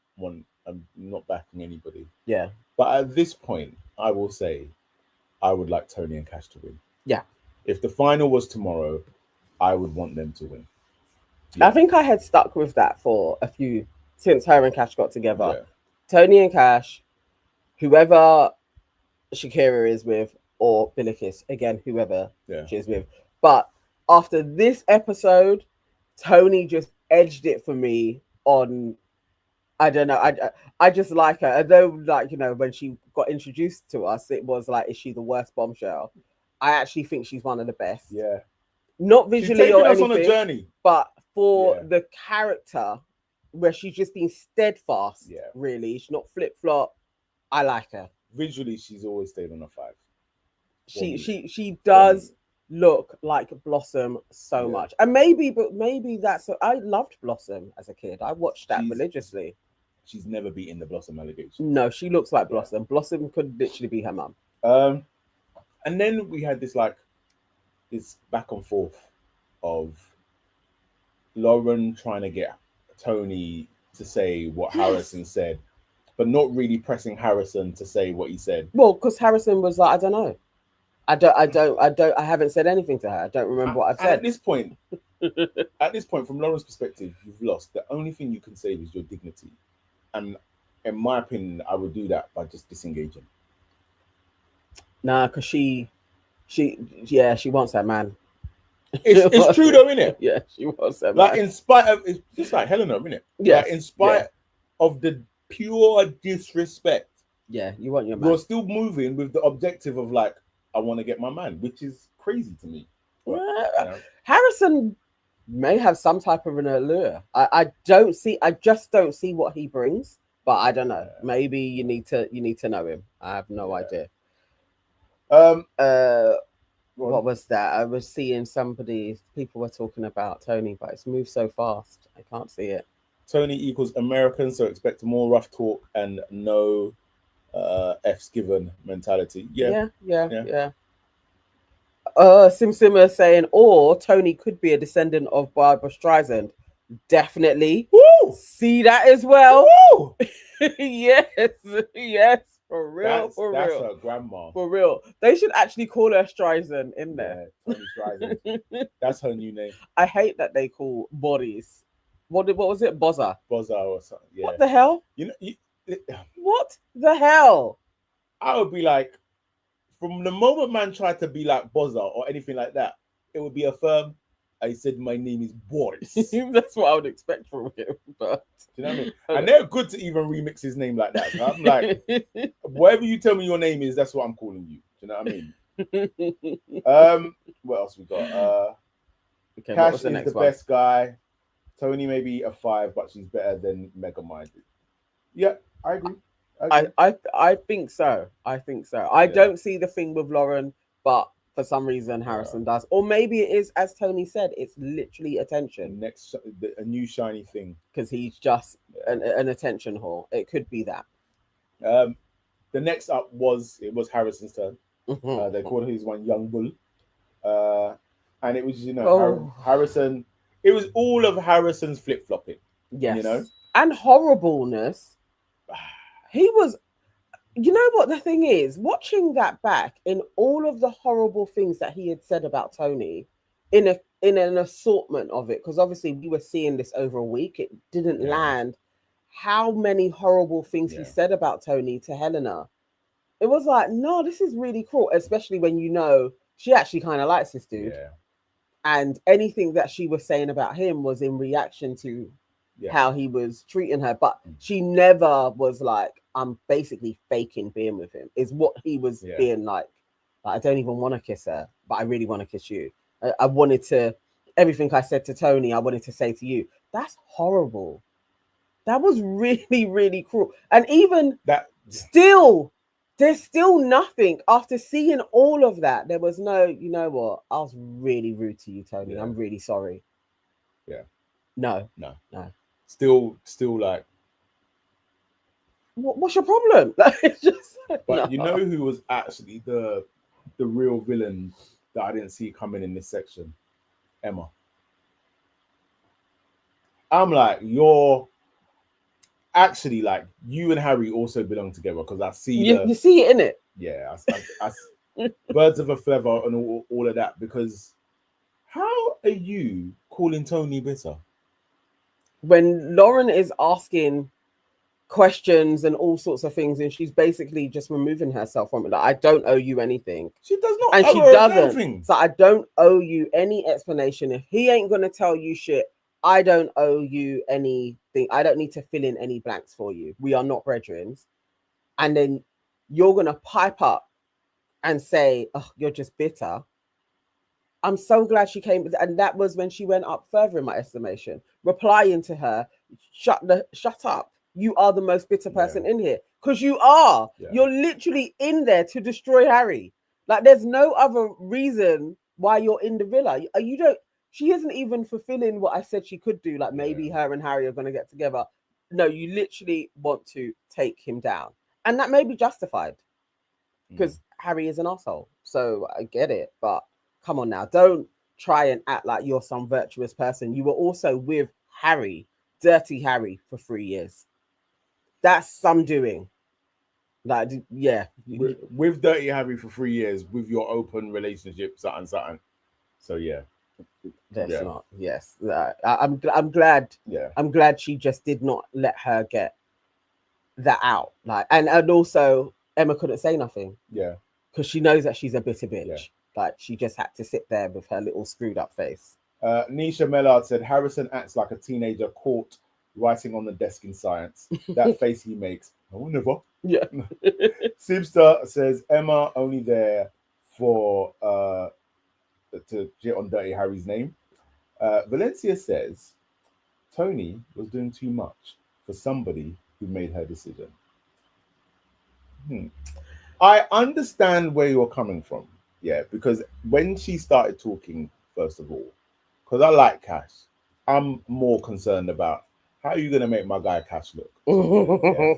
not backing anybody. Yeah. But at this point, I will say, I would like TonI and Cash to win. Yeah. If the final was tomorrow, I would want them to win. Yeah. I think I had stuck with that for a few, since her and Cash got together. Yeah. TonI and Cash, whoever Shakira is with, or Billikis, again, whoever she is with. But after this episode, TonI just edged it for me on, I don't know, I just like her. Although, like, you know, when she got introduced to us, it was like, is she the worst bombshell? I actually think she's one of the best. Yeah. not She's visually taking or us anything, on a journey. but for the character, where she's just been steadfast. Yeah. Really, she's not flip flop. I like her. Visually, she's always stayed on a 5. She does look like Blossom so much, and maybe that's. I loved Blossom as a kid. I watched that religiously. She's never beaten the Blossom allegations. No, she looks like Blossom. Blossom could literally be her mum. And then we had this back and forth of Lauren trying to get TonI to say what Harrison said, but not really pressing Harrison to say what he said. Well, because Harrison was like, I don't know. I haven't said anything to her. I don't remember what I've said. At this point, from Lauren's perspective, you've lost. The only thing you can save is your dignity. And in my opinion, I would do that by just disengaging. Nah, because she wants that man. It's true though, isn't it? Yeah, she wants that man. Like in spite of, it's just like Helena, isn't it? Yeah. Like in spite of the pure disrespect. Yeah, you want your man. You're still moving with the objective of like, I want to get my man, which is crazy to me. But, Harrison may have some type of an allure. I just don't see what he brings. But I don't know. Maybe you need to know him. I have no idea. What was that? I was seeing people were talking about TonI, but it's moved so fast. I can't see it. TonI equals American, so expect more rough talk and no F's given mentality. Yeah. Simmer saying, or TonI could be a descendant of Barbara Streisand. Definitely. Woo! See that as well. Woo! yes, for real, that's real. Her grandma. For real. They should actually call her Streisand in there. Yeah, TonI Streisand. That's her new name. I hate that they call bodies. What was it? Bozza or something. Yeah. What the hell? What the hell? I would be like, from the moment man tried to be like Bozza or anything like that, it would be a firm. I said my name is Boris. That's what I would expect from him. But do you know what I mean? And they're good to even remix his name like that. So I'm like, whatever you tell me your name is, that's what I'm calling you. Do you know what I mean? What else we got? Cash is the best guy. TonI may be a 5, but she's better than Mega Minded. Yeah, I agree. I think so. I don't see the thing with Lauren, but for some reason Harrison does, or maybe it is, as TonI said, it's literally attention. A new shiny thing, because he's just an attention whore. It could be that. The next up was Harrison's turn. They called his one Young Bull, and it was Harrison. It was all of Harrison's flip flopping. Yes, and horribleness. He was. You know what the thing is? Watching that back, in all of the horrible things that he had said about TonI, in an assortment of it, because obviously we were seeing this over a week, it didn't land. How many horrible things he said about TonI to Helena? It was like, no, this is really cruel, especially when she actually kind of likes this dude, and anything that she was saying about him was in reaction to how he was treating her, but she never was like, I'm basically faking being with him, is what he was being like, I don't even want to kiss her, but I really want to kiss you. I wanted to, everything I said to TonI, I wanted to say to you. That's horrible. That was really, really cruel. And even there's still nothing after seeing all of that. There was no, you know what? I was really rude to you, TonI. I'm really sorry. Yeah. No. Still like, what's your problem? But you know who was actually the real villain that I didn't see coming in this section? Emma. I'm like, you're actually like, you and Harry also belong together, because I see you see it in it. Yeah, I birds of a feather and all of that. Because how are you calling TonI bitter? When Lauren is asking questions and all sorts of things, and she's basically just removing herself from it. Like, I don't owe you anything. She does not, and she doesn't. So I don't owe you any explanation. If he ain't gonna tell you shit, I don't owe you anything. I don't need to fill in any blanks for you. We are not brethren. And then you're gonna pipe up and say, "Oh, you're just bitter." I'm so glad she came, and that was when she went up further in my estimation, replying to her, shut up. You are the most bitter person in here. Because you are. Yeah. You're literally in there to destroy Harry. Like, there's no other reason why you're in the villa. You don't, she isn't even fulfilling what I said she could do. Like, maybe her and Harry are going to get together. No, you literally want to take him down. And that may be justified. Because Harry is an asshole. So I get it. But come on now. Don't try and act like you're some virtuous person. You were also with Harry, Dirty Harry, for 3 years. That's some doing. Like, yeah. With Dirty Harry for 3 years, with your open relationship, something. So, yeah. That's not. Yes. I'm glad. Yeah. I'm glad she just did not let her get that out. Like, and also, Emma couldn't say nothing. Yeah. Because she knows that she's a bitter bitch. Yeah. Like, she just had to sit there with her little screwed up face. Nisha Mellard said, Harrison acts like a teenager caught writing on the desk in science. That face he makes. Oh, never. Yeah. Sibster says, Emma only there for to get on Dirty Harry's name. Valencia says, TonI was doing too much for somebody who made her decision. I understand where you're coming from. Yeah, because when she started talking, first of all, because I like Cash, I'm more concerned about how are you going to make my guy Cash look? Yeah.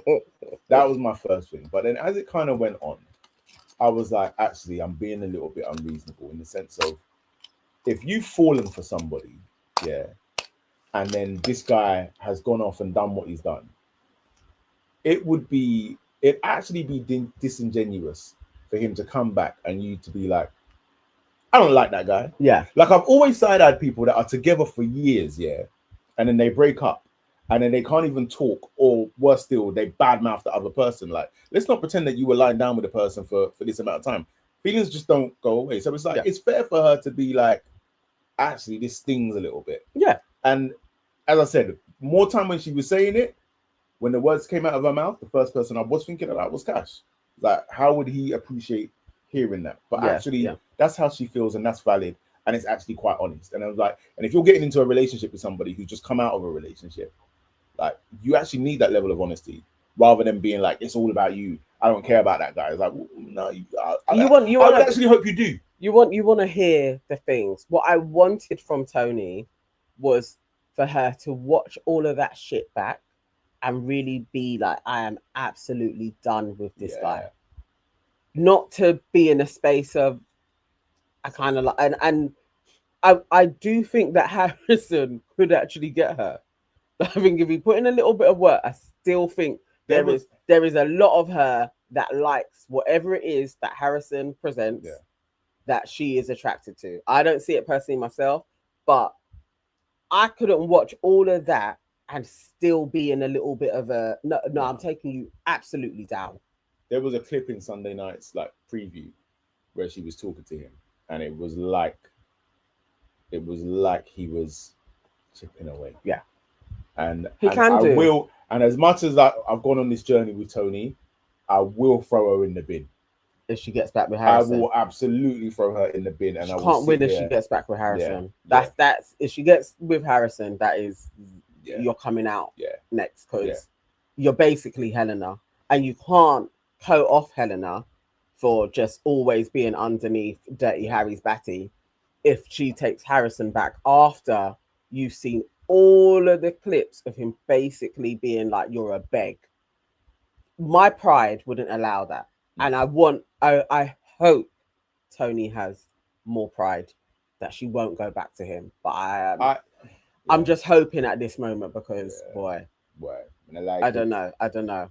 That was my first thing. But then as it kind of went on, I was like, actually, I'm being a little bit unreasonable in the sense of if you've fallen for somebody, yeah, and then this guy has gone off and done what he's done, it'd actually be disingenuous for him to come back and you to be like, I don't like that guy. Yeah. Like, I've always side-eyed people that are together for years, yeah, and then they break up, and then they can't even talk, or worse still, they badmouth the other person. Like, let's not pretend that you were lying down with a person for this amount of time. Feelings just don't go away. So it's like, it's fair for her to be like, actually, this stings a little bit. Yeah. And as I said, more time when she was saying it, when the words came out of her mouth, the first person I was thinking about was Cash. Like, how would he appreciate hearing that? But that's how she feels, and that's valid, and it's actually quite honest. And I was like, and if you're getting into a relationship with somebody who's just come out of a relationship, like, you actually need that level of honesty rather than being like, it's all about you. I don't care about that guy. It's like, well, no, I would actually hope you do. You want to hear the things. What I wanted from TonI was for her to watch all of that shit back and really be like, I am absolutely done with this guy. Not to be in a space of, I kind of like, and I do think that Harrison could actually get her. I think if he put in a little bit of work, I still think there is a lot of her that likes whatever it is that Harrison presents that she is attracted to. I don't see it personally myself, but I couldn't watch all of that and still be in a little bit of a no. I'm taking you absolutely down. There was a clip in Sunday night's like preview where she was talking to him, and it was like he was chipping away. Yeah, and I will. And as much as I've gone on this journey with TonI, I will throw her in the bin if she gets back with Harrison. I will absolutely throw her in the bin, and she I will can't win if she gets back with Harrison. That's if she gets with Harrison, that is you're coming out next because you're basically Helena, and you can't coat off Helena for just always being underneath Dirty Harry's batty if she takes Harrison back after you've seen all of the clips of him basically being like, you're a beg. My pride wouldn't allow that. And I hope TonI has more pride that she won't go back to him. But I'm just hoping at this moment because boy, I don't know.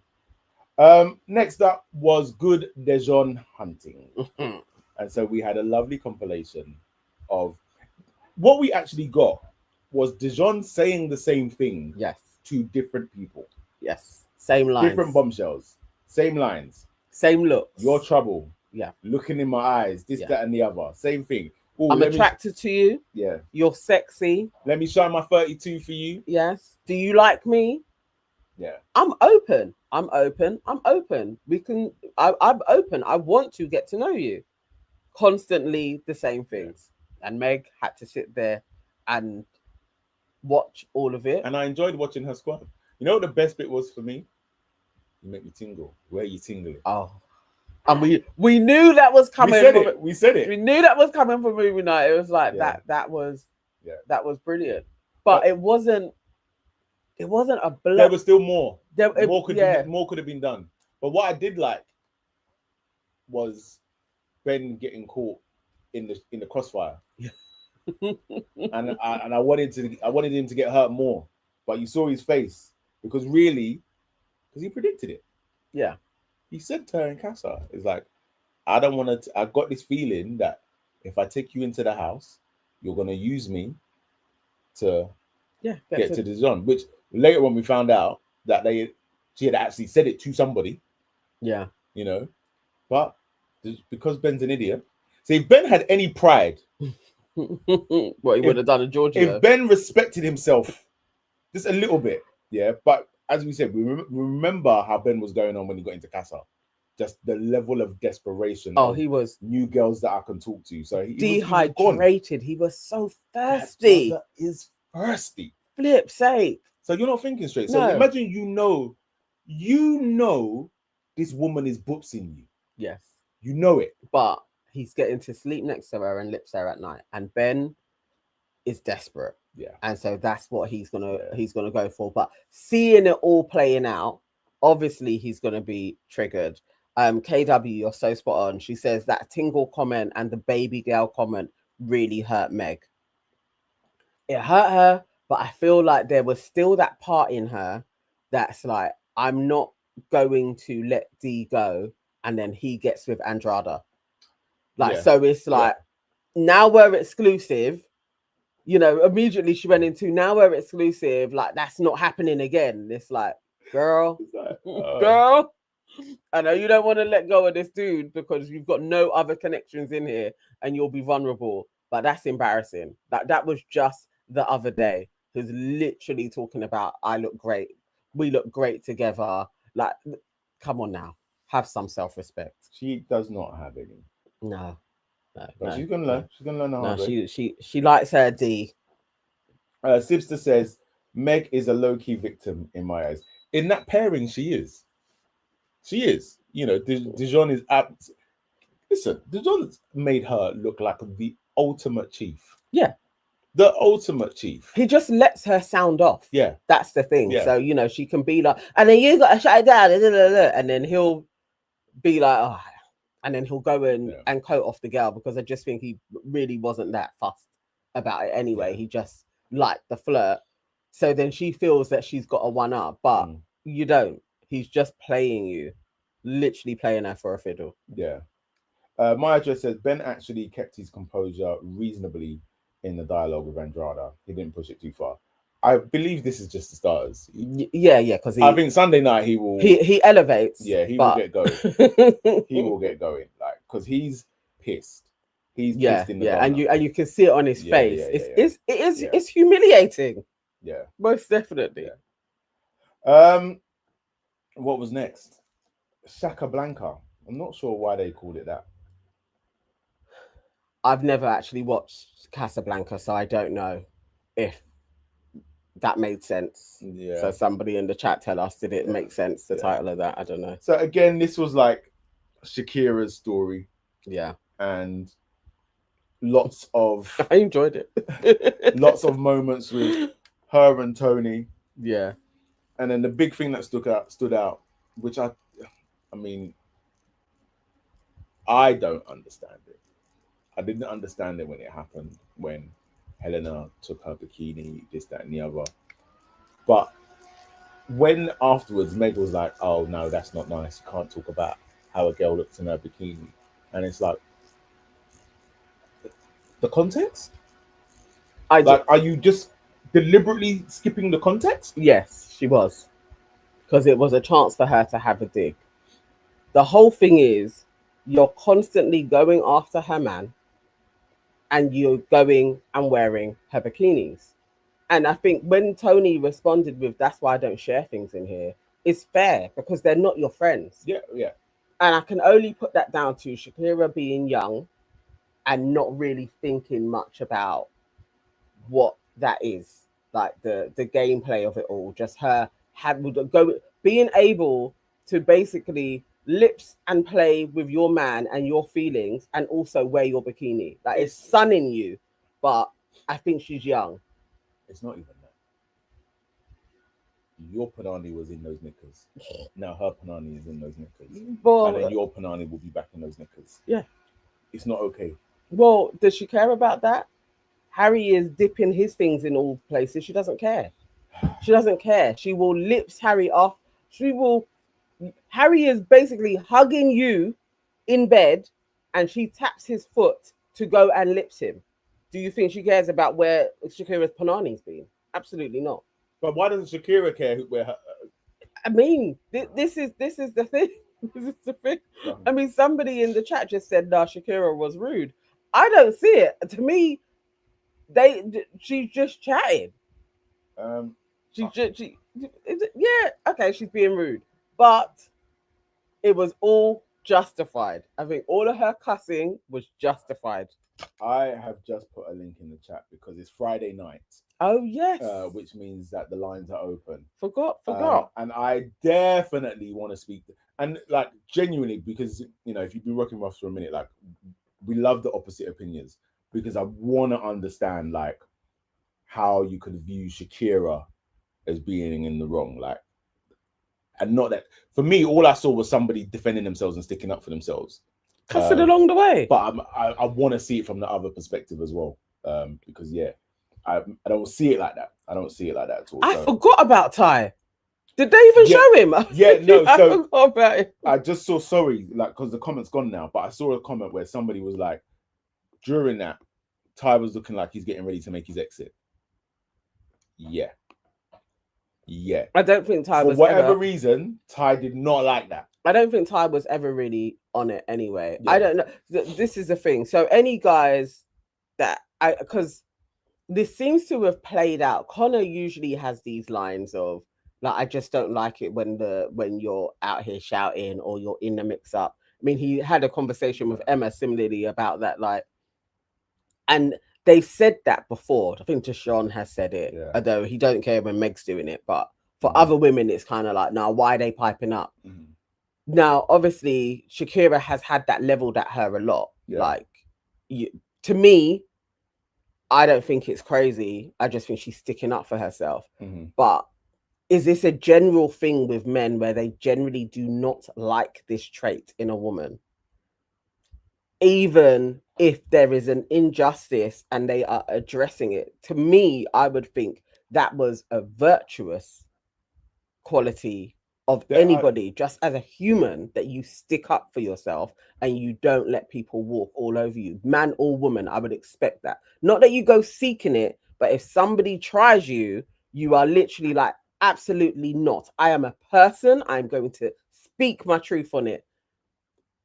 Next up was good DeJon hunting. And so we had a lovely compilation of what we actually got was DeJon saying the same thing to different people. Yes. Same lines. Different bombshells. Same lines. Same looks. Your trouble. Yeah. Looking in my eyes. This, that, and the other. Same thing. Ooh, I'm attracted to you. Yeah. You're sexy. Let me shine my 32 for you. Yes. Do you like me? Yeah. I'm open. I'm open. We can. I'm open. I want to get to know you. Constantly the same things. And Meg had to sit there and watch all of it. And I enjoyed watching her squad. You know what the best bit was for me? You make me tingle. Where are you tingling? Oh. And we knew that was coming. We said it. We knew that was coming for movie night. It was like that was brilliant. But it wasn't a blood. There was still more. More could have been done. But what I did like was Ben getting caught in the crossfire. and I wanted him to get hurt more. But you saw his face because he predicted it. Yeah. He said to her in Casa, it's like, I don't want to, I got this feeling that if I take you into the house, you're going to use me to get to DeJon, which later on we found out that she had actually said it to somebody. Yeah. You know, but because Ben's an idiot. See, if Ben had any pride, what he would have done in Georgia. If Ben respected himself just a little bit, yeah, but as we said, we remember how Ben was going on when he got into Casa. Just the level of desperation. Oh, he was new girls that I can talk to. So he dehydrated. He was so thirsty. That is thirsty. Flip sake. So you're not thinking straight. So imagine you know this woman is boopsing you. Yes. You know it. But he's getting to sleep next to her and lips her at night. And Ben is desperate. Yeah. And so that's what he's gonna go for. But seeing it all playing out, obviously he's gonna be triggered. KW, you're so spot on. She says that tingle comment and the baby girl comment really hurt Meg. It hurt her, but I feel like there was still that part in her that's like, I'm not going to let D go, and then he gets with Andrada. So it's like, now we're exclusive. You know, immediately she went into, now we're exclusive. Like, that's not happening again. It's like, girl, girl, I know you don't want to let go of this dude because you've got no other connections in here and you'll be vulnerable. But that's embarrassing. That was just the other day. Who's literally talking about, I look great. We look great together. Like, come on now. Have some self-respect. She does not have any. No. But she's gonna learn. She's gonna learn how. No, she likes her D. Sibster says Meg is a low-key victim in my eyes. In that pairing, she is. She is. You know, DeJon is apt. Listen, DeJon made her look like the ultimate chief. Yeah. The ultimate chief. He just lets her sound off. Yeah. That's the thing. Yeah. So, you know, she can be like, and then you got to shut it down. And then he'll be like, oh. And then he'll go and coat off the girl because I just think he really wasn't that fussed about it anyway. He just liked the flirt. So then she feels that she's got a one-up, but you don't. He's just playing you. Literally playing her for a fiddle. Yeah. My address says Ben actually kept his composure reasonably in the dialogue with Andrada. He didn't push it too far. I believe this is just the starters. Yeah, because I think Sunday night he will. He elevates. Yeah, he will get going. He will get going, like, because he's pissed. He's pissed in the corner. and you can see it on his face. It's humiliating. Yeah, most definitely. Yeah. What was next? Shakablanca. I'm not sure why they called it that. I've never actually watched Casablanca, so I don't know if that made sense. Yeah. So somebody in the chat tell us, did it make sense, the title of that? I don't know. So again, this was like Shakira's story. Yeah. And lots of... I enjoyed it. Lots of moments with her and TonI. Yeah. And then the big thing that stood out, which I mean, I don't understand it. I didn't understand it when it happened, when Helena took her bikini, this, that, and the other. But when afterwards, Meg was like, oh, no, that's not nice. You can't talk about how a girl looks in her bikini. And it's like, the context? Are you just deliberately skipping the context? Yes, she was. Because it was a chance for her to have a dig. The whole thing is, you're constantly going after her man, and you're going and wearing her bikinis. And I think when TonI responded with, that's why I don't share things in here, it's fair because they're not your friends. Yeah, yeah. And I can only put that down to Shakira being young and not really thinking much about what that is, like the gameplay of it all. Just her being able to basically lips and play with your man and your feelings, and also wear your bikini. Like, it's sunning you, but I think she's young. It's not even that. Your panani was in those knickers. Now her panani is in those knickers. Well, and then your panani will be back in those knickers. Yeah. It's not okay. Well, does she care about that? Harry is dipping his things in all places. She doesn't care. She doesn't care. She will lips Harry off. Harry is basically hugging you in bed, and she taps his foot to go and lips him. Do you think she cares about where Shakira's panani's been? Absolutely not. But why doesn't Shakira care where her... I mean, this is the thing. This is the thing. I mean, somebody in the chat just said, "Nah, Shakira was rude." I don't see it. To me, she's just chatting. Yeah, okay, she's being rude, but it was all justified. I think all of her cussing was justified. I have just put a link in the chat because it's Friday night. Oh yes, which means that the lines are open. Forgot. And I definitely want to speak. And like genuinely, because if you've been working with us for a minute, like we love the opposite opinions, because I want to understand like how you could view Shakira as being in the wrong, like, and not that for me, all I saw was somebody defending themselves and sticking up for themselves, cussing along the way. But I want to see it from the other perspective as well, because I don't see it like that. I don't see it like that at all. I forgot about Ty. Did they even show him? Yeah, no. I forgot about it. I just saw because the comment's gone now, but I saw a comment where somebody was like, during that, Ty was looking like he's getting ready to make his exit. Yeah. I don't think Ty was for whatever reason. Ty did not like that. I don't think Ty was ever really on it anyway. Yeah. I don't know. This is the thing. So any guys because this seems to have played out. Connor usually has these lines of like, I just don't like it when you're out here shouting or you're in the mix up. I mean, he had a conversation with Emma similarly about that, like, and they've said that before. I think DeJon has said it, although he don't care when Meg's doing it. But for other women, it's kind of like, now, why are they piping up? Now, obviously, Shakira has had that leveled at her a lot. Like, to me, I don't think it's crazy. I just think she's sticking up for herself. But is this a general thing with men where they generally do not like this trait in a woman? Even if there is an injustice and they are addressing it, to me, I would think that was a virtuous quality of anybody, just as a human, that you stick up for yourself and you don't let people walk all over you, man or woman. I would expect that. Not that you go seeking it, but if somebody tries you, you are literally like, absolutely not. I am a person. I'm going to speak my truth on it.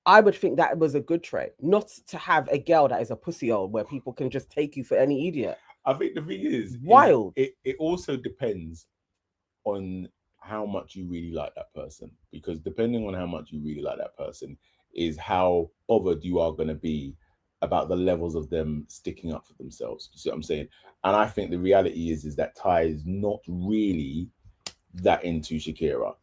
I would think that was a good trait, not to have a girl that is a pussy hole where people can just take you for any idiot. I think the thing is wild. It also depends on how much you really like that person, because depending on how much you really like that person is how bothered you are going to be about the levels of them sticking up for themselves. You see what I'm saying? And I think the reality is that Ty is not really that into Shakira.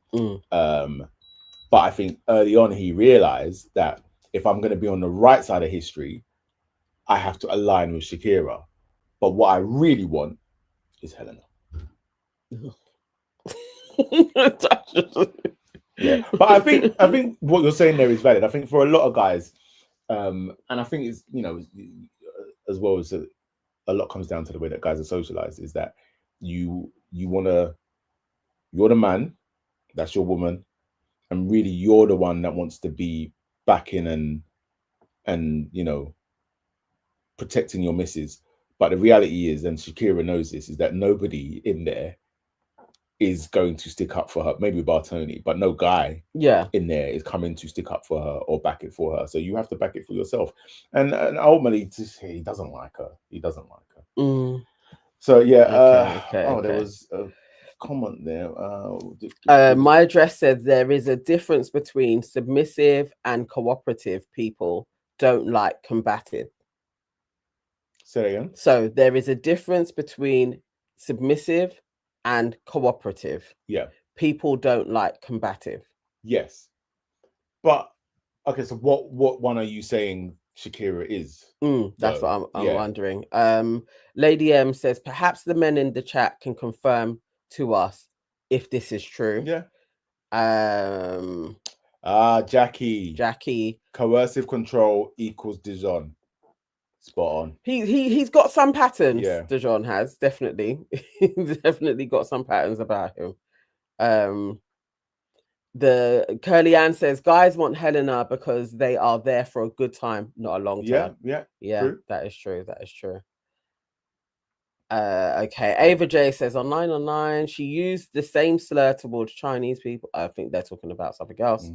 But I think early on he realized that if I'm going to be on the right side of history, I have to align with Shakira. But what I really want is Helena. Yeah, but I think what you're saying there is valid. I think for a lot of guys, and I think it's as well as a lot comes down to the way that guys are socialized, is that you're the man, that's your woman, and really you're the one that wants to be backing and protecting your missus. But the reality is, and Shakira knows this, is that nobody in there is going to stick up for her. Maybe bar TonI, but no guy in there is coming to stick up for her or back it for her. So you have to back it for yourself. And ultimately, he doesn't like her. He doesn't like her. So yeah. There was a comment there. My address said there is a difference between submissive and cooperative people. Don't like combative. Say that again. So there is a difference between submissive and cooperative. Yeah. People don't like combative. Yes. But okay, so what one are you saying Shakira is? That's though? what I'm wondering. Lady M says perhaps the men in the chat can confirm to us if this is true. Yeah. Jackie. Coercive control equals DeJon. Spot on. He's got some patterns. Yeah. DeJon has definitely. He's definitely got some patterns about him. The Curly Ann says guys want Helena because they are there for a good time, not a long term. Yeah. True. That is true. Okay. Ava J says on 9 she used the same slur towards Chinese people. I think they're talking about something else.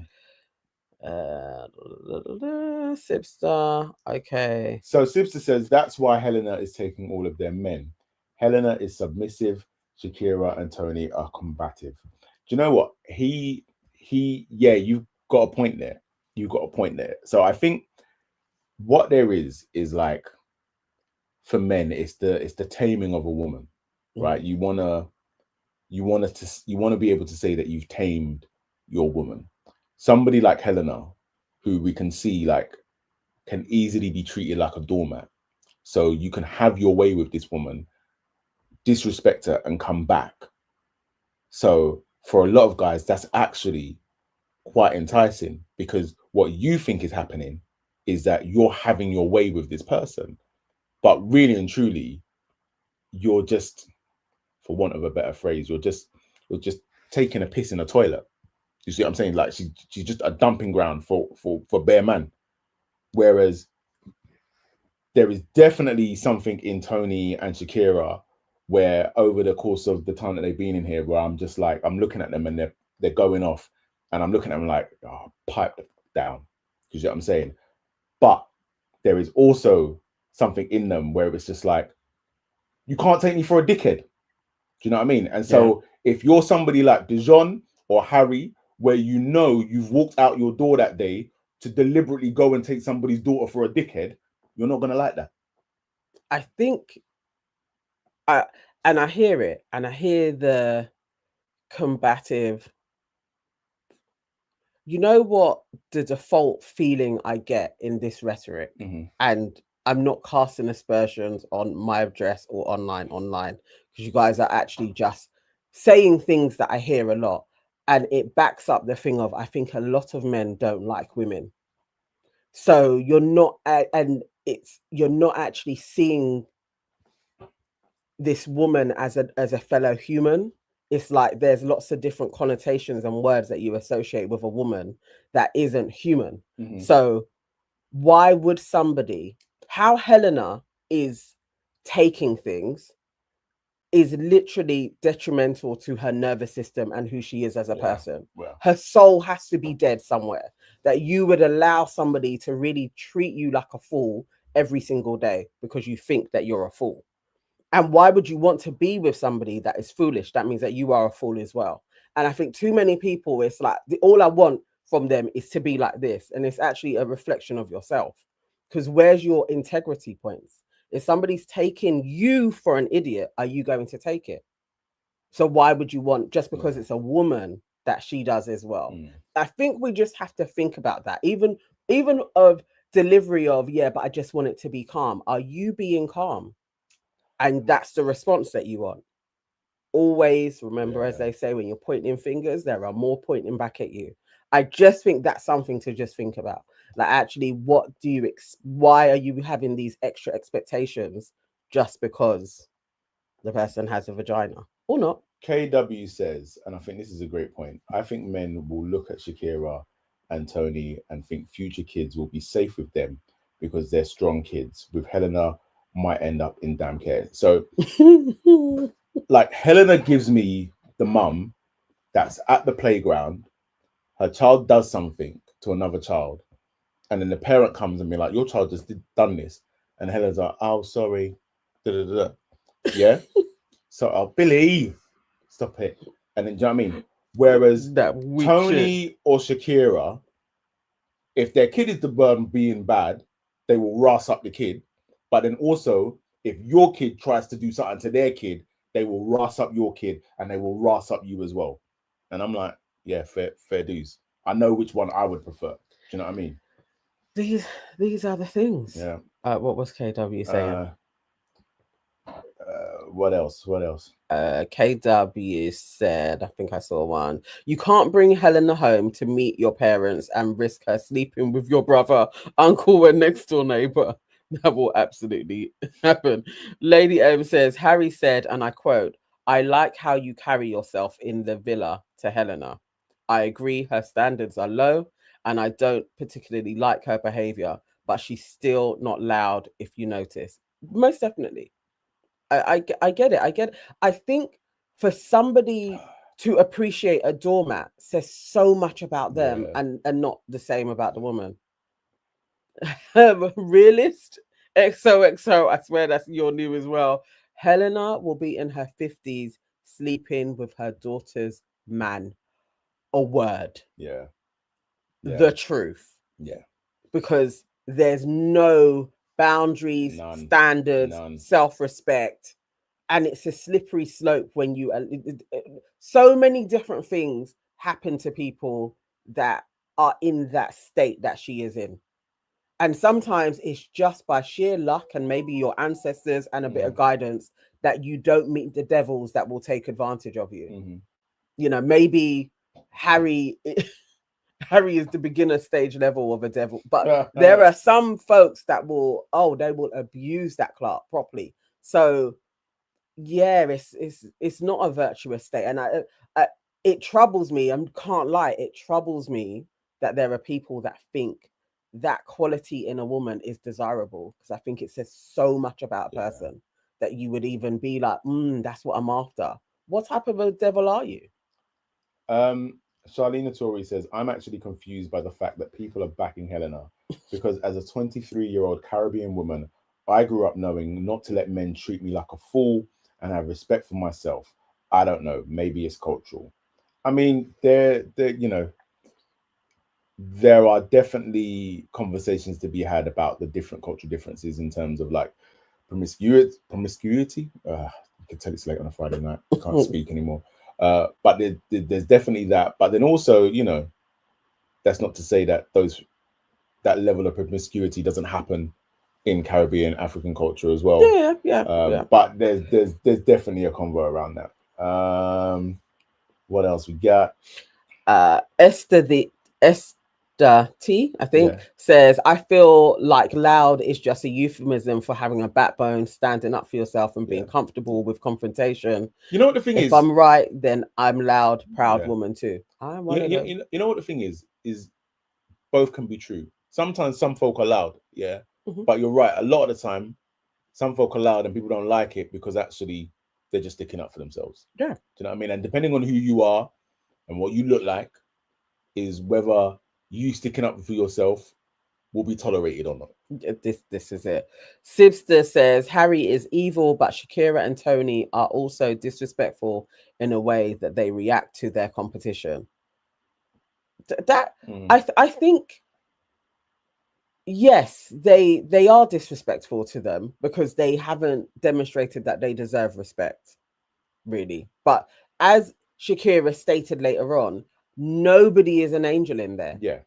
Sipster. Okay. So Sipster says that's why Helena is taking all of their men. Helena is submissive. Shakira and TonI are combative. Do you know what? Yeah, you've got a point there. So I think what there is like, for men, it's the taming of a woman, right? You want to be able to say that you've tamed your woman. Somebody like Helena, who we can see like can easily be treated like a doormat. So you can have your way with this woman, disrespect her, and come back. So for a lot of guys, that's actually quite enticing, because what you think is happening is that you're having your way with this person. But really and truly, you're just, for want of a better phrase, you're just taking a piss in a toilet. You see what I'm saying? Like she's just a dumping ground for bare man. Whereas there is definitely something in TonI and Shakira where over the course of the time that they've been in here, where I'm just like, I'm looking at them and they're going off, and I'm looking at them like, oh, pipe down. You see what I'm saying? But there is also something in them where it's just like, you can't take me for a dickhead. Do you know what I mean? And so if you're somebody like DeJon or Harry, where you know you've walked out your door that day to deliberately go and take somebody's daughter for a dickhead, you're not going to like that. I think, I hear it, and I hear the combative. You know what the default feeling I get in this rhetoric, and I'm not casting aspersions on my address or online, because you guys are actually just saying things that I hear a lot, and it backs up the thing of, I think a lot of men don't like women. So you're not actually seeing this woman as a fellow human. It's like there's lots of different connotations and words that you associate with a woman that isn't human. So why would how Helena is taking things is literally detrimental to her nervous system and who she is as a person. Her soul has to be dead somewhere, that you would allow somebody to really treat you like a fool every single day because you think that you're a fool. And why would you want to be with somebody that is foolish? That means that you are a fool as well. And I think too many people, it's like, all I want from them is to be like this. And it's actually a reflection of yourself. Because where's your integrity points? If somebody's taking you for an idiot, are you going to take it? So why would you want, just because it's a woman, that she does as well? I think we just have to think about that. Even of delivery of, yeah, but I just want it to be calm. Are you being calm? And that's the response that you want. Always remember, as they say, when you're pointing fingers, there are more pointing back at you. I just think that's something to just think about. Like, actually, what do you why are you having these extra expectations just because the person has a vagina or not? KW says, and I think this is a great point, I think men will look at Shakira and TonI and think future kids will be safe with them because they're strong kids. With Helena, might end up in damn care. So like, Helena gives me the mum that's at the playground, her child does something to another child, and then the parent comes and be like, your child just done this, and Helena's like, oh, sorry, yeah. So, oh, Billy, stop it. And then, do you know what I mean? Whereas TonI or Shakira, if their kid is the burden being bad, they will ras up the kid. But then also, if your kid tries to do something to their kid, they will ras up your kid and they will ras up you as well. And I'm like, yeah, fair dues. I know which one I would prefer. Do you know what I mean? These are the things. Yeah. What was KW saying? What else? KW said, I think I saw one. You can't bring Helena home to meet your parents and risk her sleeping with your brother, uncle, and next door neighbor. That will absolutely happen. Lady M says, Harry said, and I quote, I like how you carry yourself in the villa to Helena. I agree her standards are low and I don't particularly like her behavior, but she's still not loud if you notice. Most definitely. I get it. I get it. I think for somebody to appreciate a doormat says so much about them and not the same about the woman. Realist XOXO, I swear that's your new as well. Helena will be in her 50s sleeping with her daughter's man. A word. Yeah. The truth. Yeah. Because there's no boundaries, standards, self-respect. And it's a slippery slope when you so many different things happen to people that are in that state that she is in. And sometimes it's just by sheer luck and maybe your ancestors and a bit of guidance that you don't meet the devils that will take advantage of you. Mm-hmm. You know, maybe Harry is the beginner stage level of a devil, but there are some folks that will abuse that clerk properly. So yeah, it's not a virtuous state, and it troubles me. I can't lie, it troubles me that there are people that think that quality in a woman is desirable, because I think it says so much about a person that you would even be like, that's what I'm after. What type of a devil are you? Charlene Tori says, I'm actually confused by the fact that people are backing Helena because as a 23-year-old Caribbean woman, I grew up knowing not to let men treat me like a fool and have respect for myself. I don't know. Maybe it's cultural. I mean, there are definitely conversations to be had about the different cultural differences in terms of like promiscuity. You can tell it's late on a Friday night. I can't speak anymore. But there's definitely that. But then also, that's not to say that that level of promiscuity doesn't happen in Caribbean African culture as well. Yeah. But there's definitely a convo around that. What else we got? Esther T, I think, says, I feel like loud is just a euphemism for having a backbone, standing up for yourself and being comfortable with confrontation. You know what the thing is? If I'm right, then I'm loud, proud woman too. I'm one of them. You know what the thing is both can be true. Sometimes some folk are loud, but you're right. A lot of the time, some folk are loud and people don't like it because actually they're just sticking up for themselves. Yeah. Do you know what I mean? And depending on who you are and what you look like is whether you sticking up for yourself will be tolerated or not. This is it. Sibster says, Harry is evil, but Shakira and TonI are also disrespectful in a way that they react to their competition. I think, yes, they are disrespectful to them because they haven't demonstrated that they deserve respect, really. But as Shakira stated later on, nobody is an angel in there. Yeah.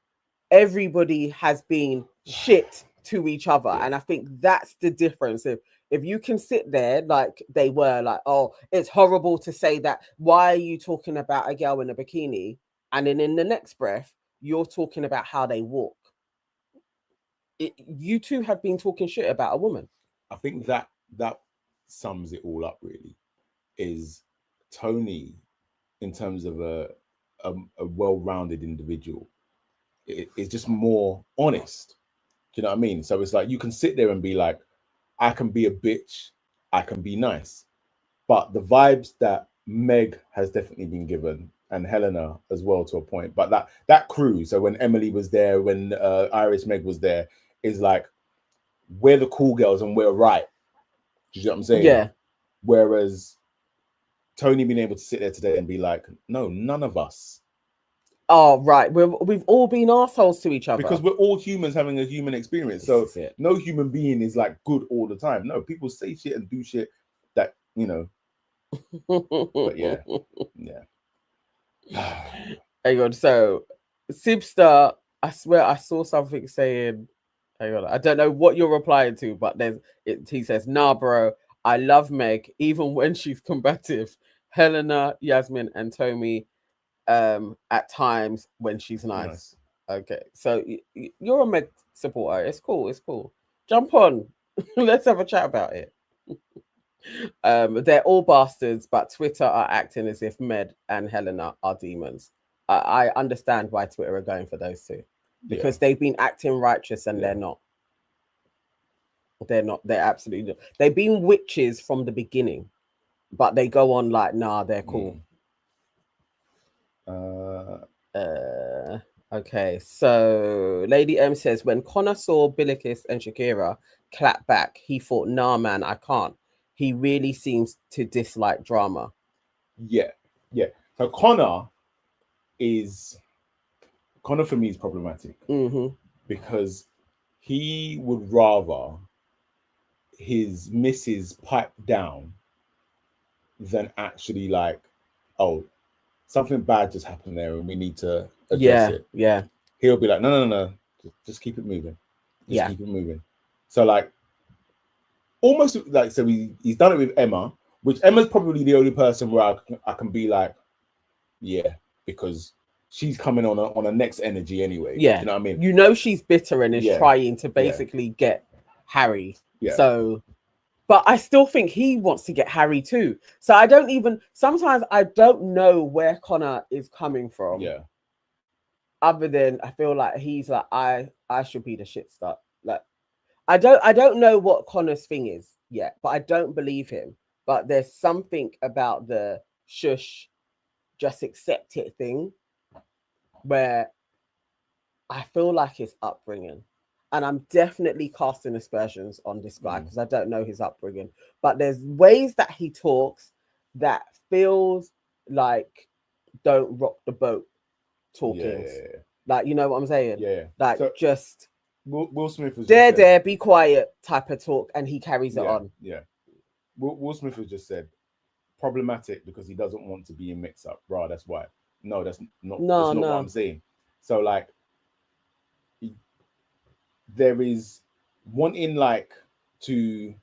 Everybody has been shit to each other. And I think that's the difference. If you can sit there like they were like, oh, it's horrible to say that. Why are you talking about a girl in a bikini? And then in the next breath, you're talking about how they walk. You two have been talking shit about a woman. I think that sums it all up, really, is TonI, in terms of a well-rounded individual, is just more honest. Do you know what I mean? So it's like you can sit there and be like, I can be a bitch, I can be nice. But the vibes that Meg has definitely been given, and Helena as well to a point, but that crew, so when Emily was there, when Iris Meg was there, is like, we're the cool girls and we're right. Do you know what I'm saying? Yeah. Whereas TonI being able to sit there today and be like, no, none of us Oh, right. We've all been assholes to each other. Because we're all humans having a human experience. So no human being is like good all the time. No, people say shit and do shit that, you know. But yeah. Hang on. So, Sibster, I swear I saw something saying, hang on, I don't know what you're replying to, but he says, nah, bro, I love Meg, even when she's combative. Helena, Yasmin, and TonI, at times when she's nice. Okay, so you're a Meg supporter. It's cool. Jump on. Let's have a chat about it. They're all bastards, but Twitter are acting as if Med and Helena are demons. I understand why Twitter are going for those two, because they've been acting righteous and they're not. They're not. They're absolutely not. They've been witches from the beginning, but they go on like, nah, they're cool. Okay, so Lady M says, when Connor saw Billikis and Shakira clap back, he thought, nah, man, I can't. He really seems to dislike drama. Yeah. So Connor for me is problematic because he would rather his missus pipe down than actually like, oh, something bad just happened there and we need to address it. Yeah. He'll be like, no. Just keep it moving. Keep it moving. So like, almost like, so he's done it with Emma, which Emma's probably the only person where I can be like, yeah, because she's coming on a next energy anyway. Yeah. You know what I mean? You know she's bitter and is trying to basically get Harry. Yeah. So, but I still think he wants to get Harry too. So sometimes I don't know where Connor is coming from. Yeah. Other than I feel like he's like, I should be the shit start. Like, I don't know what Connor's thing is yet, but I don't believe him. But there's something about the shush, just accept it thing where I feel like his upbringing, and I'm definitely casting aspersions on this guy because I don't know his upbringing, but there's ways that he talks that feels like don't rock the boat talkings. Yeah. Like, you know what I'm saying? Yeah. Like, so, just Will Smith was there, be quiet type of talk, and he carries it on. Yeah. Will Smith has just said problematic because he doesn't want to be in mix up. Bro, that's why. No, that's not what I'm saying. So like, there is wanting like to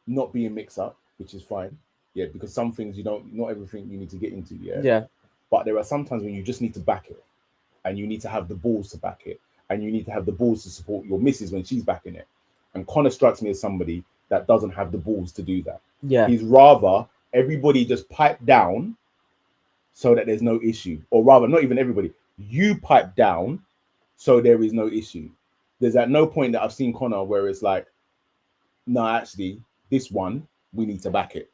not be in mix up, which is fine. Yeah, because some things not everything you need to get into. Yeah. But there are some times when you just need to back it, and you need to have the balls to back it, and you need to have the balls to support your missus when she's backing it. And Connor strikes me as somebody that doesn't have the balls to do that. Yeah. He's rather everybody just pipe down so that there's no issue. Or rather, not even everybody. You pipe down so there is no issue. There's at no point that I've seen Connor where it's like, no, actually, this one, we need to back it.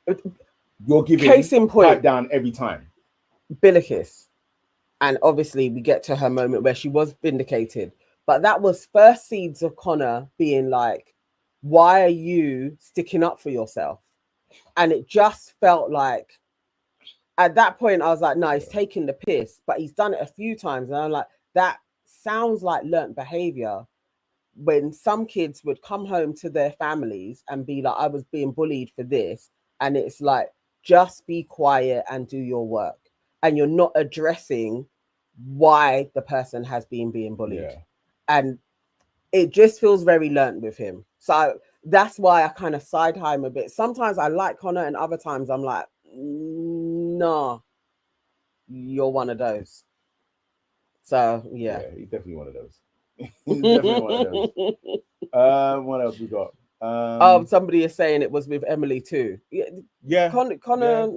You're giving case in point, pipe down every time. Billikis. And obviously we get to her moment where she was vindicated. But that was first seeds of Connor being like, why are you sticking up for yourself? And it just felt like, at that point, I was like, no, he's taking the piss. But he's done it a few times. And I'm like, that sounds like learnt behavior. When some kids would come home to their families and be like, I was being bullied for this. And it's like, just be quiet and do your work. And you're not addressing why the person has been being bullied. Yeah. And it just feels very learnt with him. So that's why I kind of side him a bit. Sometimes I like Connor and other times I'm like, nah, you're one of those. So, yeah. Yeah, he's definitely one of those. He's definitely one of those. What else we got? Somebody is saying it was with Emily too. Yeah. Connor,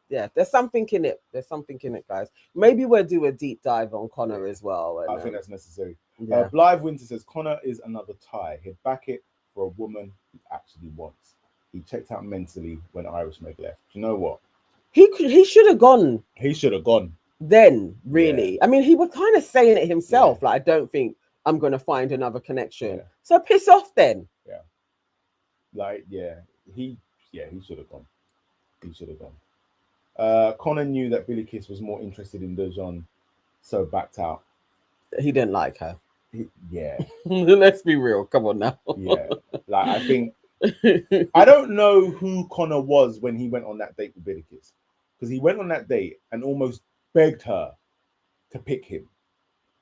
yeah. There's something in it. There's something in it, guys. Maybe we'll do a deep dive on Connor as well. And, I think that's necessary. Yeah. Blythe Winter says Connor is another tie. He'd back it for a woman he actually wants. He checked out mentally when Irish Meg left. Do you know what? He should have gone. He should have gone. Then, really. Yeah. I mean, he was kind of saying it himself. Yeah. Like, I don't think I'm going to find another connection. Yeah. So piss off then. Yeah. Like, he should have gone. He should have gone. Connor knew that Billy Kiss was more interested in DeJon, so backed out. He didn't like her. Yeah. Let's be real. Come on now. Yeah. Like, I think I don't know who Connor was when he went on that date with Billy Kiss, because he went on that date and almost begged her to pick him.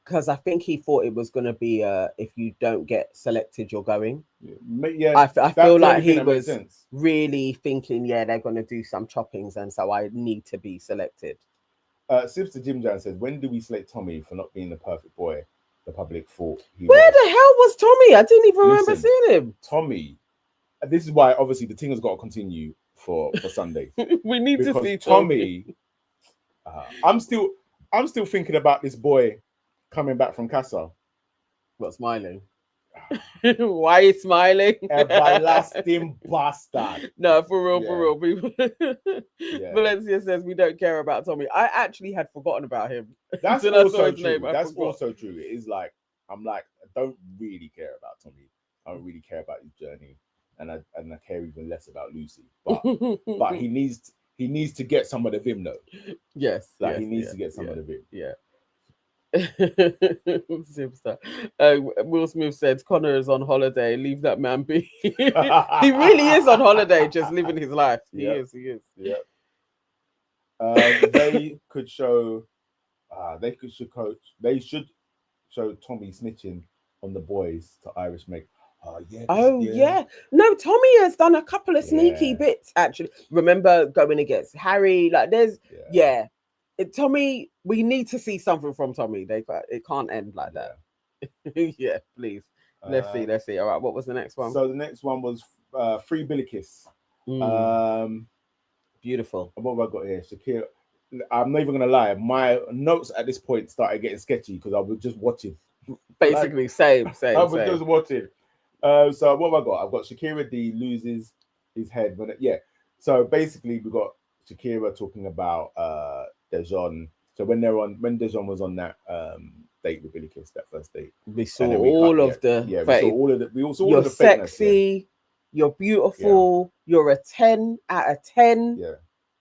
Because I think he thought it was going to be if you don't get selected, you're going. Yeah, I feel like he was really thinking, yeah, they're going to do some choppings, and so I need to be selected. Sibs to Jim Jan says, when do we select Tommy for not being the perfect boy the public thought he Where was? the hell was Tommy? I didn't even remember seeing him. Tommy, this is why obviously the thing has got to continue for Sunday. We need to see Tommy. I'm still thinking about this boy coming back from Casa. What, smiling? Why are you smiling? Everlasting bastard. No, for real, people. Valencia says we don't care about Tommy. I actually had forgotten about him. That's also true. That's also true. It is like, I'm like, I don't really care about Tommy. I don't really care about his journey, and I care even less about Lucy. But he needs to get some of the vim though. Yes, like he needs to get some of the vim. Yeah. Will Smith said Connor is on holiday, leave that man be. He really is on holiday, just living his life. He is. Yeah. They should show Tommy snitching on the boys to Irish Meg. Yeah. No, Tommy has done a couple of sneaky bits actually. Remember going against Harry? Like there's Tommy, we need to see something from Tommy. It can't end like that. Yeah, please. Let's see. All right, what was the next one? So the next one was Free Billy Kiss. Beautiful. What have I got here? Shakira. I'm not even gonna lie. My notes at this point started getting sketchy because I was just watching. Basically, same. I was just watching. So what have I got? I've got Shakira D loses his head when So basically, we got Shakira talking about DeJon. So when DeJon was on that date with Billy Kiss, that first date, we saw all of the you're sexy, you're beautiful, you're a 10 out of 10. Yeah.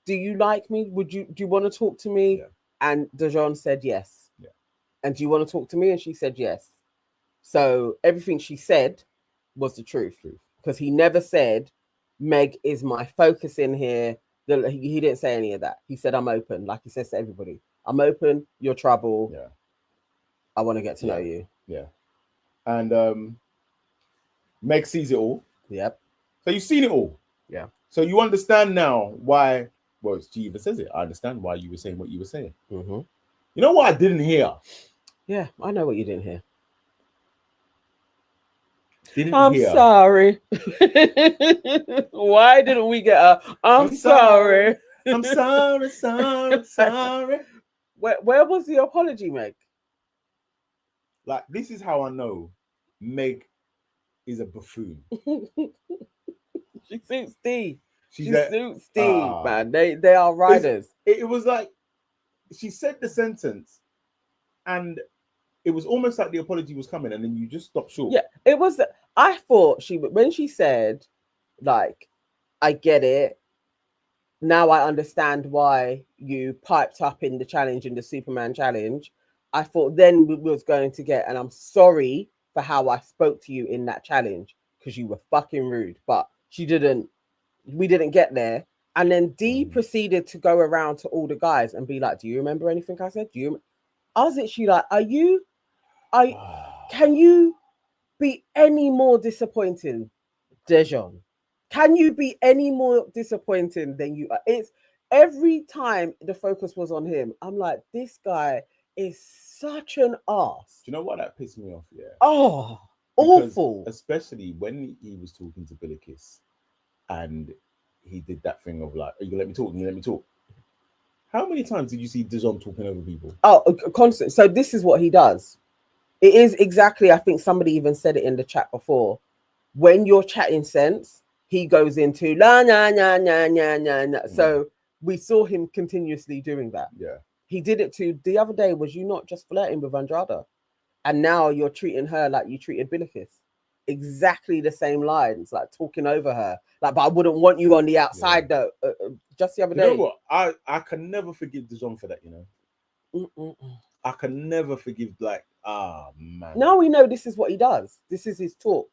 Do you like me? Do you want to talk to me? Yeah. And DeJon said yes. Yeah. And do you want to talk to me? And she said yes. So everything she said was the truth. Because he never said, Meg is my focus in here. He didn't say any of that. He said, I'm open. Like he says to everybody, I'm open. You're trouble. Yeah. I want to get to know you. Yeah. And Meg sees it all. Yep. So you've seen it all. Yeah. So you understand now why, well, she even says it. I understand why you were saying what you were saying. Mm-hmm. You know what I didn't hear? Yeah, I know what you didn't hear. I'm sorry. Why didn't we get a I'm sorry? I'm sorry. Where was the apology, Meg? Like, this is how I know Meg is a buffoon. She suits Steve. She suits Steve, man. They are riders. It was like she said the sentence and it was almost like the apology was coming and then you just stopped short. Yeah, it was. I thought when she said, like, I get it. Now I understand why you piped up in the challenge, in the Superman challenge. I thought then we was going to get, and I'm sorry for how I spoke to you in that challenge because you were fucking rude. But we didn't get there. And then D proceeded to go around to all the guys and be like, do you remember anything I said? I was literally like, can you be any more disappointing, DeJon? Can you be any more disappointing than you are? It's every time the focus was on him. I'm like, this guy is such an ass. Do you know what that pissed me off? Yeah. Oh, because awful. Especially when he was talking to Billy Kiss and he did that thing of like, are you gonna let me talk? Let me talk. How many times did you see DeJon talking over people? Oh, constant. So this is what he does. It is exactly, I think somebody even said it in the chat before. When you're chatting sense, he goes into la na na na na na na. So we saw him continuously doing that. Yeah. He did it to the other day. Was you not just flirting with Andrada? And now you're treating her like you treated Billy Kiss. Exactly the same lines, like talking over her. Like, but I wouldn't want you on the outside though. just the other You day. know what? I can never forgive DeJon for that. You know, I can never forgive. Like, man. Now we know this is what he does. This is his talk.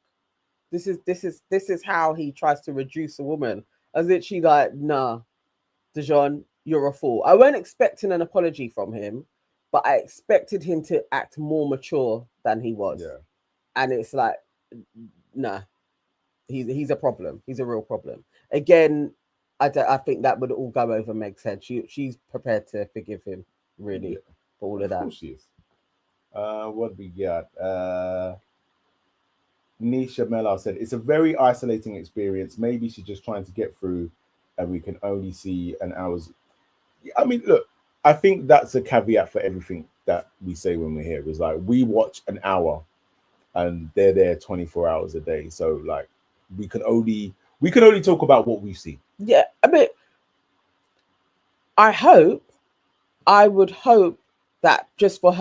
This is how he tries to reduce a woman. As literally like, nah, DeJon, you're a fool. I weren't expecting an apology from him, but I expected him to act more mature than he was. Yeah. And it's like, nah, he's a problem. He's a real problem. Again, I think that would all go over Meg's head. She's prepared to forgive him, really, for all of that. Of course she is. What we got? Nisha Mellar said it's a very isolating experience. Maybe she's just trying to get through, and we can only see an hour's. I mean, look, I think that's a caveat for everything that we say when we're here. It's like we watch an hour, and they're there 24 hours a day. So like, we can only talk about what we've seen. Yeah, I mean, I would hope that just for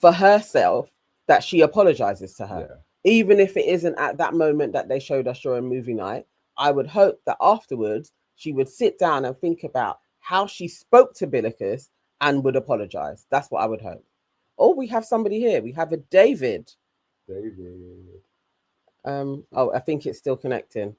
herself, that she apologizes to her. Yeah. Even if it isn't at that moment that they showed us during movie night, I would hope that afterwards she would sit down and think about how she spoke to Billicus and would apologize. That's what I would hope. Oh, we have somebody here. We have a David. Oh, I think it's still connecting.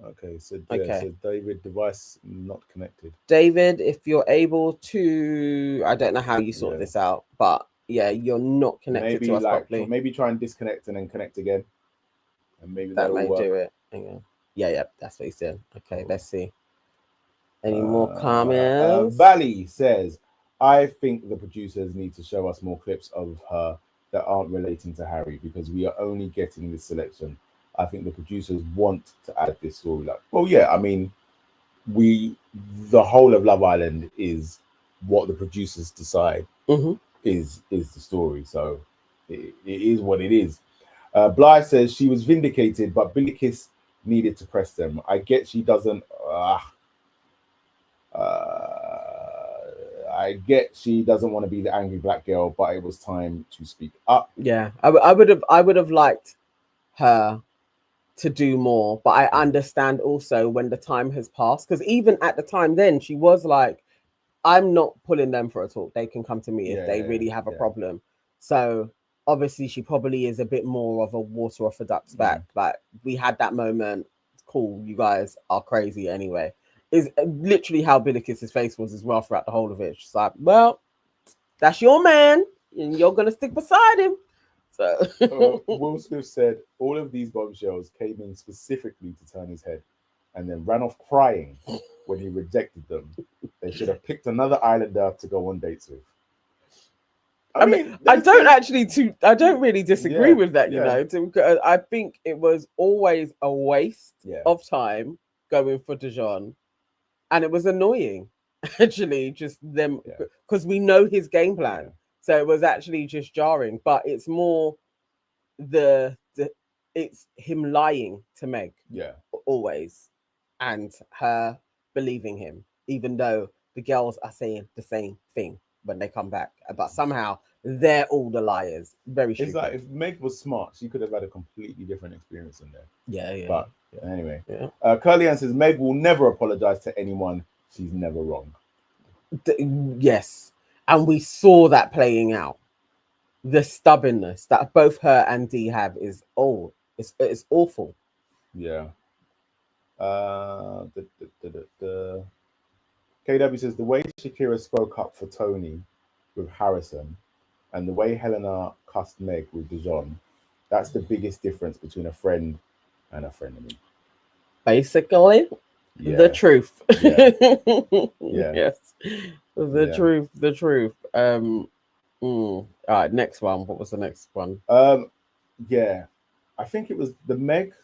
Okay, so yeah, so David, device not connected. David, if you're able to, I don't know how you sort this out, but yeah, you're not connected to us properly. Maybe try and disconnect and then connect again, and maybe that may do it. Hang on. Yeah, that's what he said. Okay, let's see. Any more comments? Valley says, I think the producers need to show us more clips of her that aren't relating to Harry because we are only getting this selection. I think the producers want to add this story. Like, well, yeah, I mean, the whole of Love Island is what the producers decide is the story. So it is what it is. Blythe says she was vindicated, but Billicus needed to press them. I get she doesn't. I get she doesn't want to be the angry black girl, but it was time to speak up. Yeah, I would have liked her to do more, but I understand also when the time has passed, because even at the time then she was like, I'm not pulling them for a talk. They can come to me if they really have a problem. So obviously she probably is a bit more of a water off a duck's back. Like, we had that moment. Cool, you guys are crazy anyway. Is literally how Billicus's face was as well throughout the whole of it. She's like, well, that's your man, and you're gonna stick beside him. So Will Smith said all of these bombshells came in specifically to turn his head, and then ran off crying when he rejected them. They should have picked another islander to go on dates with. I mean, I don't really disagree with that. You know, I think it was always a waste of time going for DeJon. And it was annoying, actually, just them, because we know his game plan. So it was actually just jarring. But it's more it's him lying to Meg. Yeah. Always. And her believing him, even though the girls are saying the same thing when they come back. But somehow they're all the liars. Very stupid. It's like if Meg was smart, she could have had a completely different experience in there. Yeah. But anyway, Curly Ann says Meg will never apologize to anyone. She's never wrong. Yes, and we saw that playing out. The stubbornness that both her and Dee have is it's awful. Yeah. KW says the way Shakira spoke up for TonI with Harrison, and the way Helena cussed Meg with DeJon, that's the biggest difference between a friend and a frenemy. Basically, the truth. Yes, the truth. All right, next one. What was the next one? I think it was the Meg.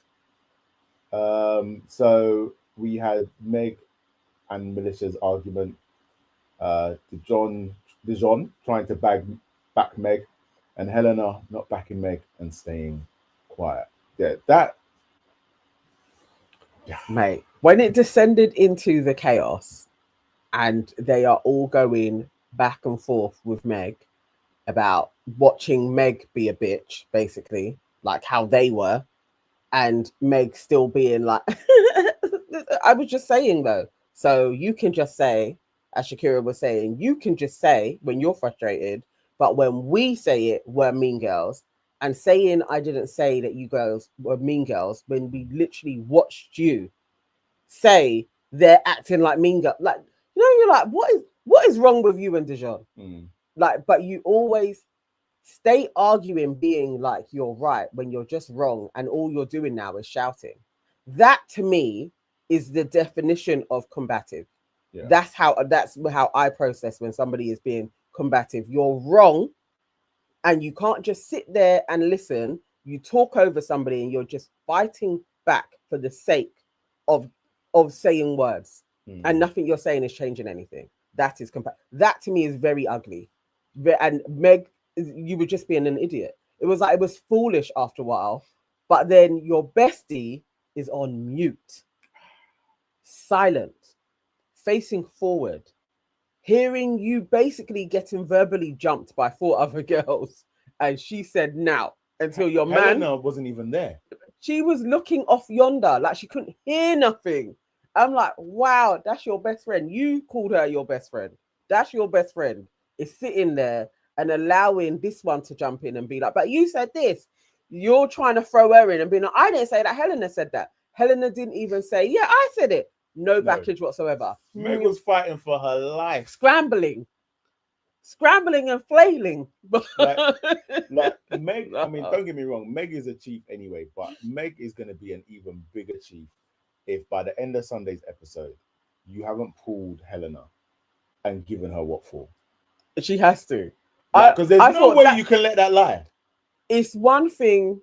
So we had Meg and Melissa's argument. DeJon trying to back Meg, and Helena not backing Meg and staying quiet. Mate, when it descended into the chaos and they are all going back and forth with Meg about watching Meg be a bitch, basically, like how they were, and Meg still being like, I was just saying though, So you can just say, as Shakira was saying, you can just say when you're frustrated, but when we say it, we're mean girls. And saying I didn't say that you girls were mean girls when we literally watched you say they're acting like mean girls. Like, you're like, what is wrong with you and DeJon? Like, but you always stay arguing, being like you're right when you're just wrong, and all you're doing now is shouting. That to me is the definition of combative. Yeah. That's how I process when somebody is being combative. You're wrong, and you can't just sit there and listen. You talk over somebody, and you're just fighting back for the sake of saying words, and nothing you're saying is changing anything. That is that to me is very ugly. And Meg, you were just being an idiot. It was foolish after a while, but then your bestie is on mute, silent, facing forward, hearing you basically getting verbally jumped by 4 other girls, and she said now until your Helena wasn't even there. She was looking off yonder, like she couldn't hear nothing. I'm like, wow, that's your best friend. You called her your best friend. That's your best friend. Is sitting there and allowing this one to jump in and be like, but you said this. You're trying to throw her in and be like, I didn't say that. Helena said that. Helena didn't even say, yeah, I said it. No backage whatsoever. Meg was fighting for her life. Scrambling and flailing. like Meg, I mean, don't get me wrong, Meg is a chief anyway, but Meg is going to be an even bigger chief if by the end of Sunday's episode, you haven't pulled Helena and given her what for. She has to. Because there's no way you can let that lie. It's one thing,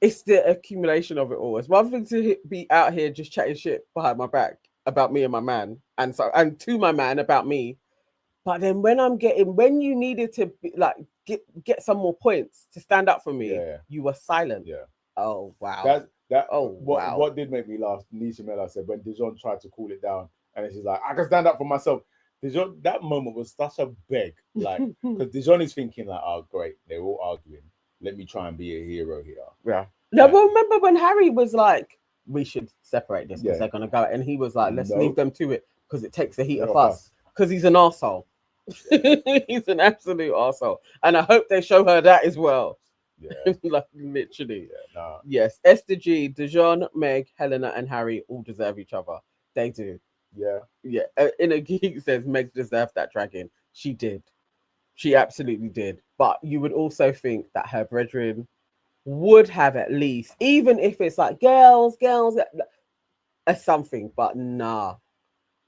it's the accumulation of it all. It's one thing to be out here just chatting shit behind my back about me and my man, and to my man about me. But then when you needed to be, like get some more points to stand up for me, you were silent. Yeah. Oh wow. What did make me laugh? Nisha Mela said when DeJon tried to cool it down, and then she's like, I can stand up for myself. DeJon, that moment was such a beg, like, because DeJon is thinking like, oh great, they're all arguing. Let me try and be a hero here. Yeah. No, well, remember when Harry was like, we should separate this because they're gonna go, and he was like, let's leave them to it because it takes the heat off us. Because he's an arsehole. He's an absolute arsehole. And I hope they show her that as well. Yeah. Like literally. Yeah, nah. Yes. Esther G, DeJon, Meg, Helena, and Harry all deserve each other. They do. Yeah. Yeah. Inner Geek says Meg deserved that dragon. She did. She absolutely did. But you would also think that her brethren would have at least, even if it's like girls, something, but nah.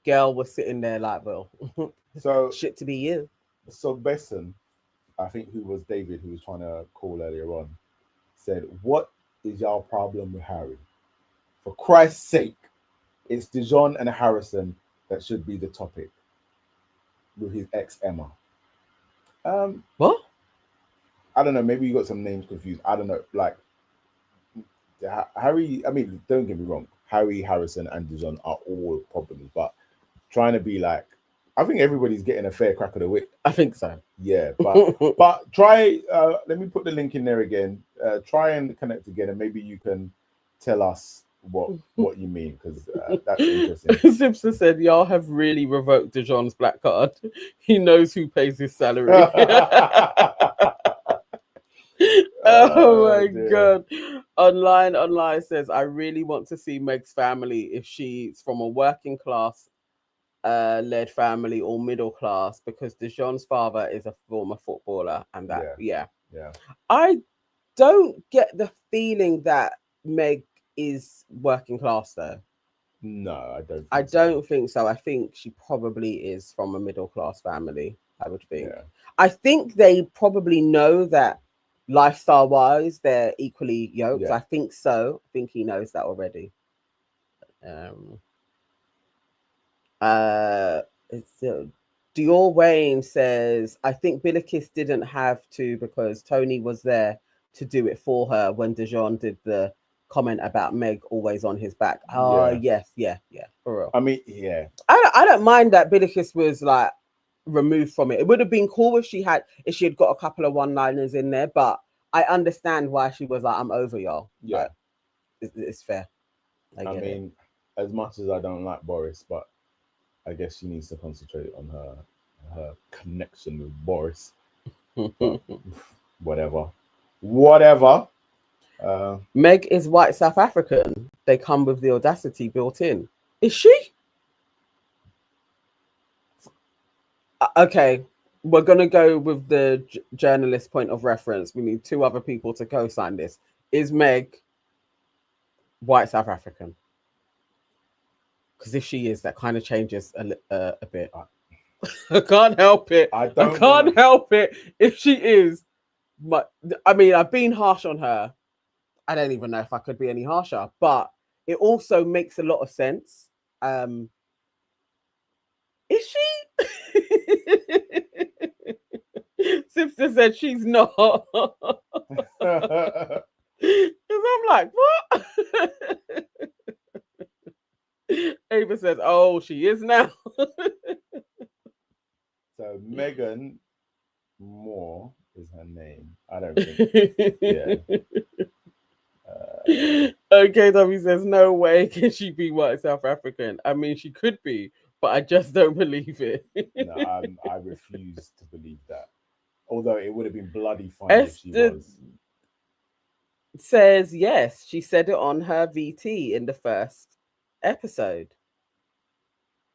Girl was sitting there like, well, so shit to be you. So Besson, I think who was David, who was trying to call earlier on, said, what is y'all problem with Harry? For Christ's sake, it's DeJon and Harrison that should be the topic with his ex Emma. What? I don't know. Maybe you got some names confused. I don't know. Like Harry, I mean, don't get me wrong. Harry, Harrison, and DeJon are all problems, but trying to be like, I think everybody's getting a fair crack of the whip. I think so. Yeah, but try. Let me put the link in there again. Try and connect again, and maybe you can tell us what you mean, because that's interesting. Simpson said, "Y'all have really revoked DeJon's black card. He knows who pays his salary." Oh my God. Online says, I really want to see Meg's family if she's from a working class led family or middle class, because DeJon's father is a former footballer, and that yeah. I don't get the feeling that Meg is working class though. No, I don't think so. I think she probably is from a middle class family, I would think. Yeah. I think they probably know that lifestyle wise they're equally yoked. I think so. I think he knows that already. Dior Wayne says, I think Billikis didn't have to because TonI was there to do it for her when DeJon did the comment about Meg always on his back. Oh yes, for real. I mean, yeah. I don't mind that Billikis was like removed from it. It would have been cool if she had got a couple of one-liners in there, but I understand why she was like, I'm over y'all. Yeah. Like, it's fair. I mean, as much as I don't like Boris, but I guess she needs to concentrate on her connection with Boris. But whatever. Meg is white South African. They come with the audacity built in. Is she? Okay, we're going to go with the journalist point of reference. We need 2 other people to co-sign this. Is Meg white South African? Because if she is, that kind of changes a bit. I can't help it. I can't help it if she is. But I mean, I've been harsh on her. I don't even know if I could be any harsher, but it also makes a lot of sense. Is she? Sister said she's not. Because I'm like, what? Ava says, oh, she is now. So Megan Moore is her name. I don't think. Yeah. Okay, Tommy says, no way can she be white South African. I mean, she could be, but I just don't believe it. No, I refuse to believe that. Although it would have been bloody funny if she was. Says yes, she said it on her VT in the first episode.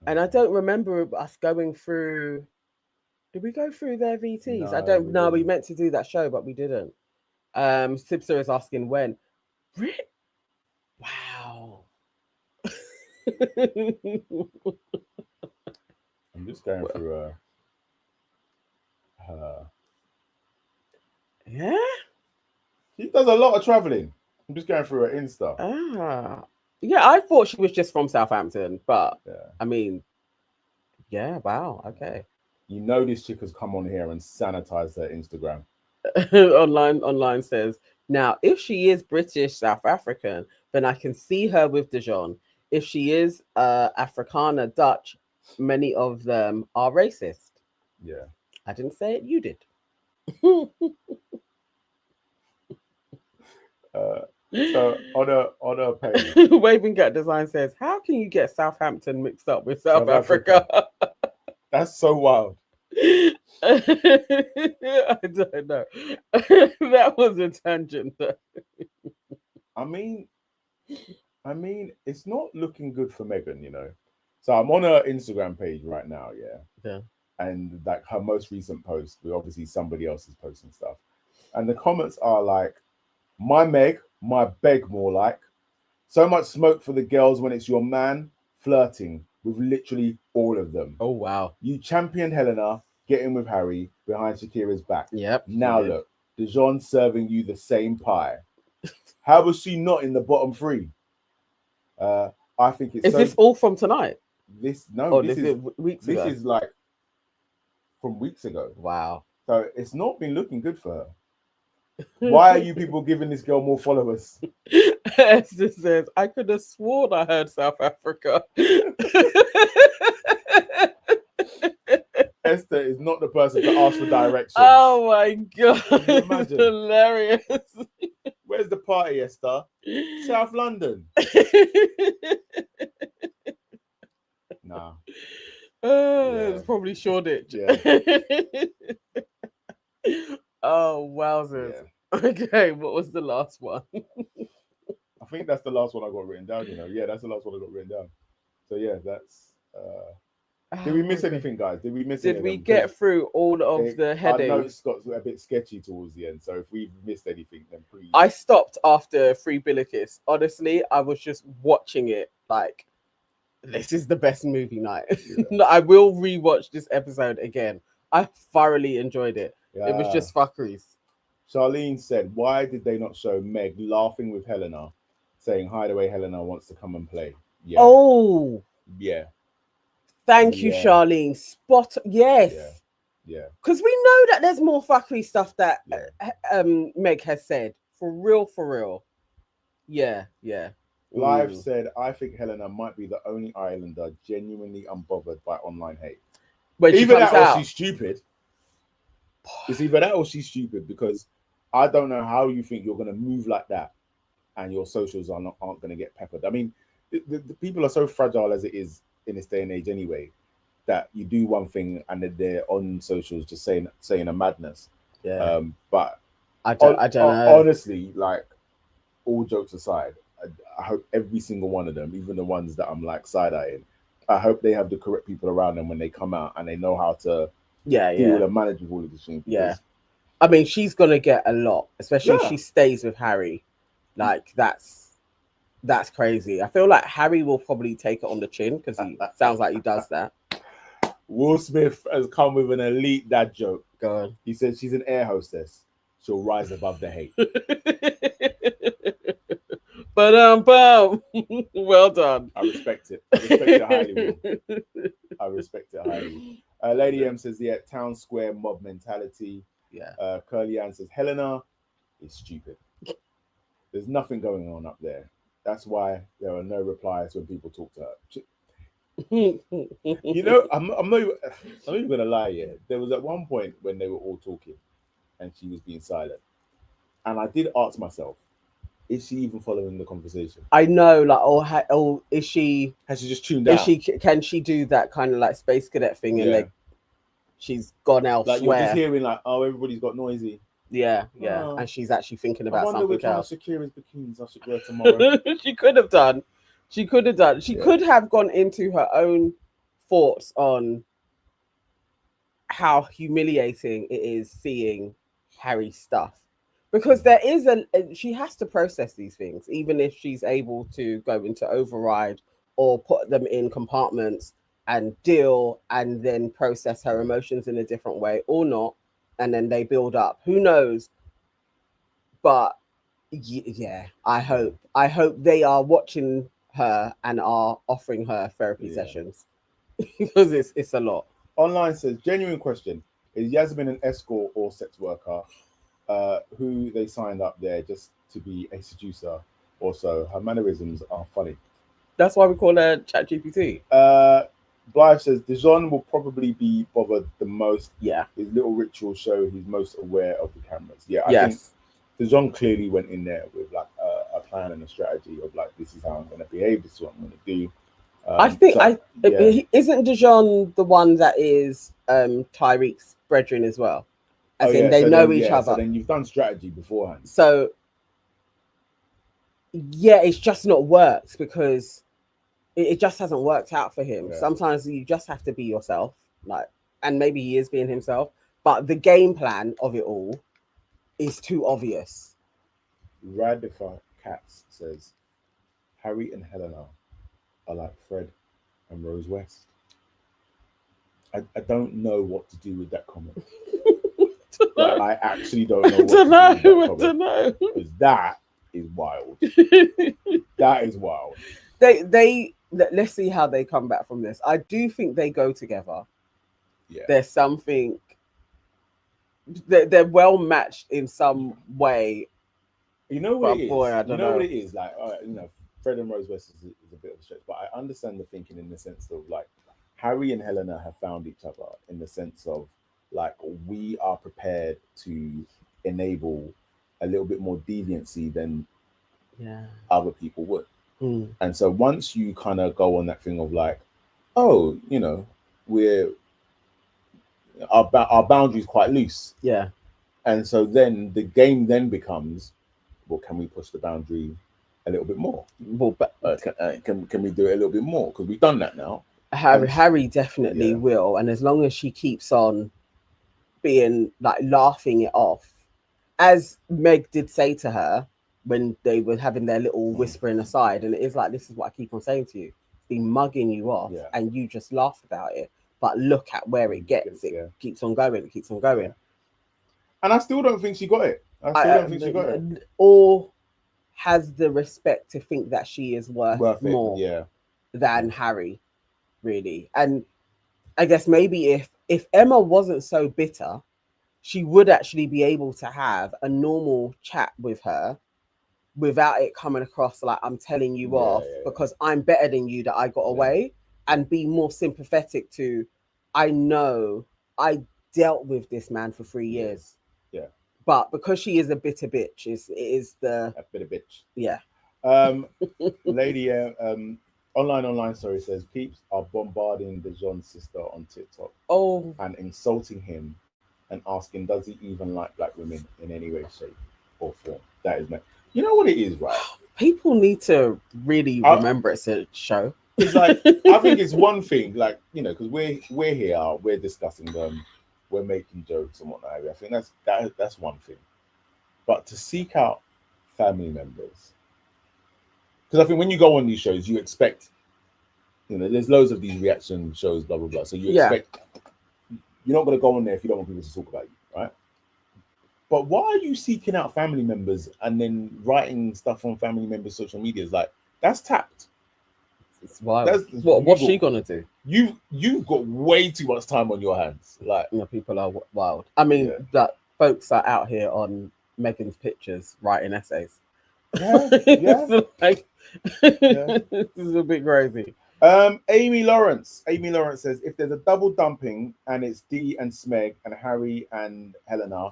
And I don't remember us going through. Did we go through their VTs? No, I don't know. We meant to do that show, but we didn't. Sibsa is asking when. Wow. I'm just going through her. Yeah? She does a lot of traveling. I'm just going through her Insta. Yeah, I thought she was just from Southampton, but yeah. I mean, yeah, wow, okay. You know this chick has come on here and sanitized her Instagram. Online says, now, if she is British South African, then I can see her with DeJon. If she is Afrikaner Dutch, many of them are racist. Yeah. I didn't say it, you did. So on a page, Waving Cat Design says, how can you get Southampton mixed up with South Africa? That's so wild. I don't know. That was a tangent. I mean, it's not looking good for Megan, you know. So I'm on her Instagram page right now, yeah. And like her most recent post, obviously somebody else is posting stuff, and the comments are like, "My Meg, my beg, more like. So much smoke for the girls when it's your man flirting with literally all of them. Oh wow! You championed Helena getting with Harry behind Shakira's back. Yep. Now look, DeJon serving you the same pie. How was she not in the bottom 3? I think it's. Is this all from tonight? This is like from weeks ago. Wow. So it's not been looking good for her. Why are you people giving this girl more followers? Esther says, I could have sworn I heard South Africa. Esther is not the person to ask for directions. Oh my god. It's hilarious. Where's the party, Esther? South London. Nah. It's probably Shoreditch. Yeah. Oh, wowzers. Yeah. Okay, what was the last one? I think that's the last one I got written down, you know. Yeah, that's the last one I got written down. So yeah, that's did we miss anything, guys? Did we miss Did we get through all of the headings? Our notes got a bit sketchy towards the end, so if we missed anything, then please. I stopped after Free Billikis. Honestly, I was just watching it like, this is the best movie night. Yeah. I will rewatch this episode again. I thoroughly enjoyed it. Yeah. It was just fuckeries. Charlene said, why did they not show Meg laughing with Helena, saying, Hideaway Helena wants to come and play? Yeah. Oh. Yeah. Thank you, Charlene. Spot. Yes. Yeah. Because we know that there's more fuckery stuff that Meg has said. For real. Yeah. Live said, I think Helena might be the only Islander genuinely unbothered by online hate. Either that or she's stupid. It's either that or she's stupid, because I don't know how you think you're going to move like that and your socials aren't going to get peppered. I mean, the people are so fragile as it is in this day and age anyway. that you do one thing and then they're on socials just saying a madness. Yeah. But I don't know. Honestly, like, all jokes aside, I hope every single one of them, even the ones that I'm like side-eyeing, I hope they have the correct people around them when they come out and they know how to deal and manage with all of these things. Yeah. I mean, she's gonna get a lot, especially if she stays with Harry. Like, that's crazy. I feel like Harry will probably take it on the chin because he sounds like he does that. Will Smith has come with an elite dad joke. Go on. He said she's an air hostess. She'll rise above the hate. But well done. I respect it. I respect it highly. I respect it highly. Lady M says, yeah, town square mob mentality. Yeah. Curly Ann says, Helena is stupid. There's nothing going on up there. That's why there are no replies when people talk to her. You know, I'm not even gonna lie. Yeah, there was at one point when they were all talking, and she was being silent, and I did ask myself, is she even following the conversation? I know, like, or is she? Has she just tuned out? Can she do that kind of like space cadet thing, and like she's gone elsewhere? Like, you're just hearing like, oh, everybody's got noisy. Yeah, and she's actually thinking about something else. Shakira's bikinis I should wear tomorrow. She could have done. She could have gone into her own thoughts on how humiliating it is seeing Harry's stuff. Because there is she has to process these things, even if she's able to go into override or put them in compartments and deal and then process her emotions in a different way or not. And then they build up. Who knows? But yeah, I hope they are watching her and are offering her therapy sessions because it's a lot. Online says, genuine question: is Yasmin an escort or sex worker? Who they signed up there just to be a seducer? Also, her mannerisms are funny. That's why we call her ChatGPT. Blythe says DeJon will probably be bothered the most. Yeah. His little ritual show he's most aware of the cameras. Yeah, I think DeJon clearly went in there with like a plan and a strategy of like, this is how I'm going to behave, this is what I'm going to do. I think isn't DeJon the one that is Tyreek's brethren as well? As in they know each other. So then you've done strategy beforehand. So yeah, it's just not worked because it just hasn't worked out for him. Yeah. Sometimes you just have to be yourself, like, and maybe he is being himself, but the game plan of it all is too obvious. Radifa Katz says Harry and Helena are like Fred and Rose West. I don't know what to do with that comment. Like, I actually don't know. I don't know. Because that is wild. That is wild. Let's see how they come back from this. I do think they go together. Yeah. There's something. They're well matched in some way. You know what it is? Boy, I don't know what it is. Like, Fred and Rose West is a bit of a stretch, but I understand the thinking in the sense of like Harry and Helena have found each other in the sense of like, we are prepared to enable a little bit more deviancy than other people would. And so once you kind of go on that thing of like, oh, our boundaries quite loose. Yeah. And so then the game then becomes, well, can we push the boundary a little bit more? Well, can we do it a little bit more? Because we've done that now. Harry definitely will. And as long as she keeps on being like laughing it off, as Meg did say to her when they were having their little whispering aside, and it is like, this is what I keep on saying to you, been mugging you off and you just laughed about it, but look at where it gets. It keeps on going. And I still don't think she got it. Or has the respect to think that she is worth more than Harry, really. And I guess maybe if Emma wasn't so bitter, she would actually be able to have a normal chat with her without it coming across like I'm telling you off because I'm better than you that I got away, and be more sympathetic to, I know I dealt with this man for 3 years. Yeah. But because she is a bitter bitch, it is the... A bitter bitch. Yeah. Lady Online story says peeps are bombarding DeJon's sister on TikTok and insulting him and asking, does he even like black women in any way, shape, or form? That is, you know what it is, right? People need to really remember it's a show. It's like, I think it's one thing, like, you know, because we're here, we're discussing them, we're making jokes and whatnot. I think that's one thing. But to seek out family members, because I think when you go on these shows, you expect, you know, there's loads of these reaction shows, blah blah blah. So you expect you're not going to go on there if you don't want people to talk about you, right? But why are you seeking out family members and then writing stuff on family members' social medias? Like, that's tapped. It's wild. What's she gonna do? You've got way too much time on your hands. Like, you know, people are wild. I mean, that folks are out here on Megan's pictures writing essays. Yeah. This is a bit crazy. Amy Lawrence says, if there's a double dumping and it's Dee and Smeg and Harry and Helena,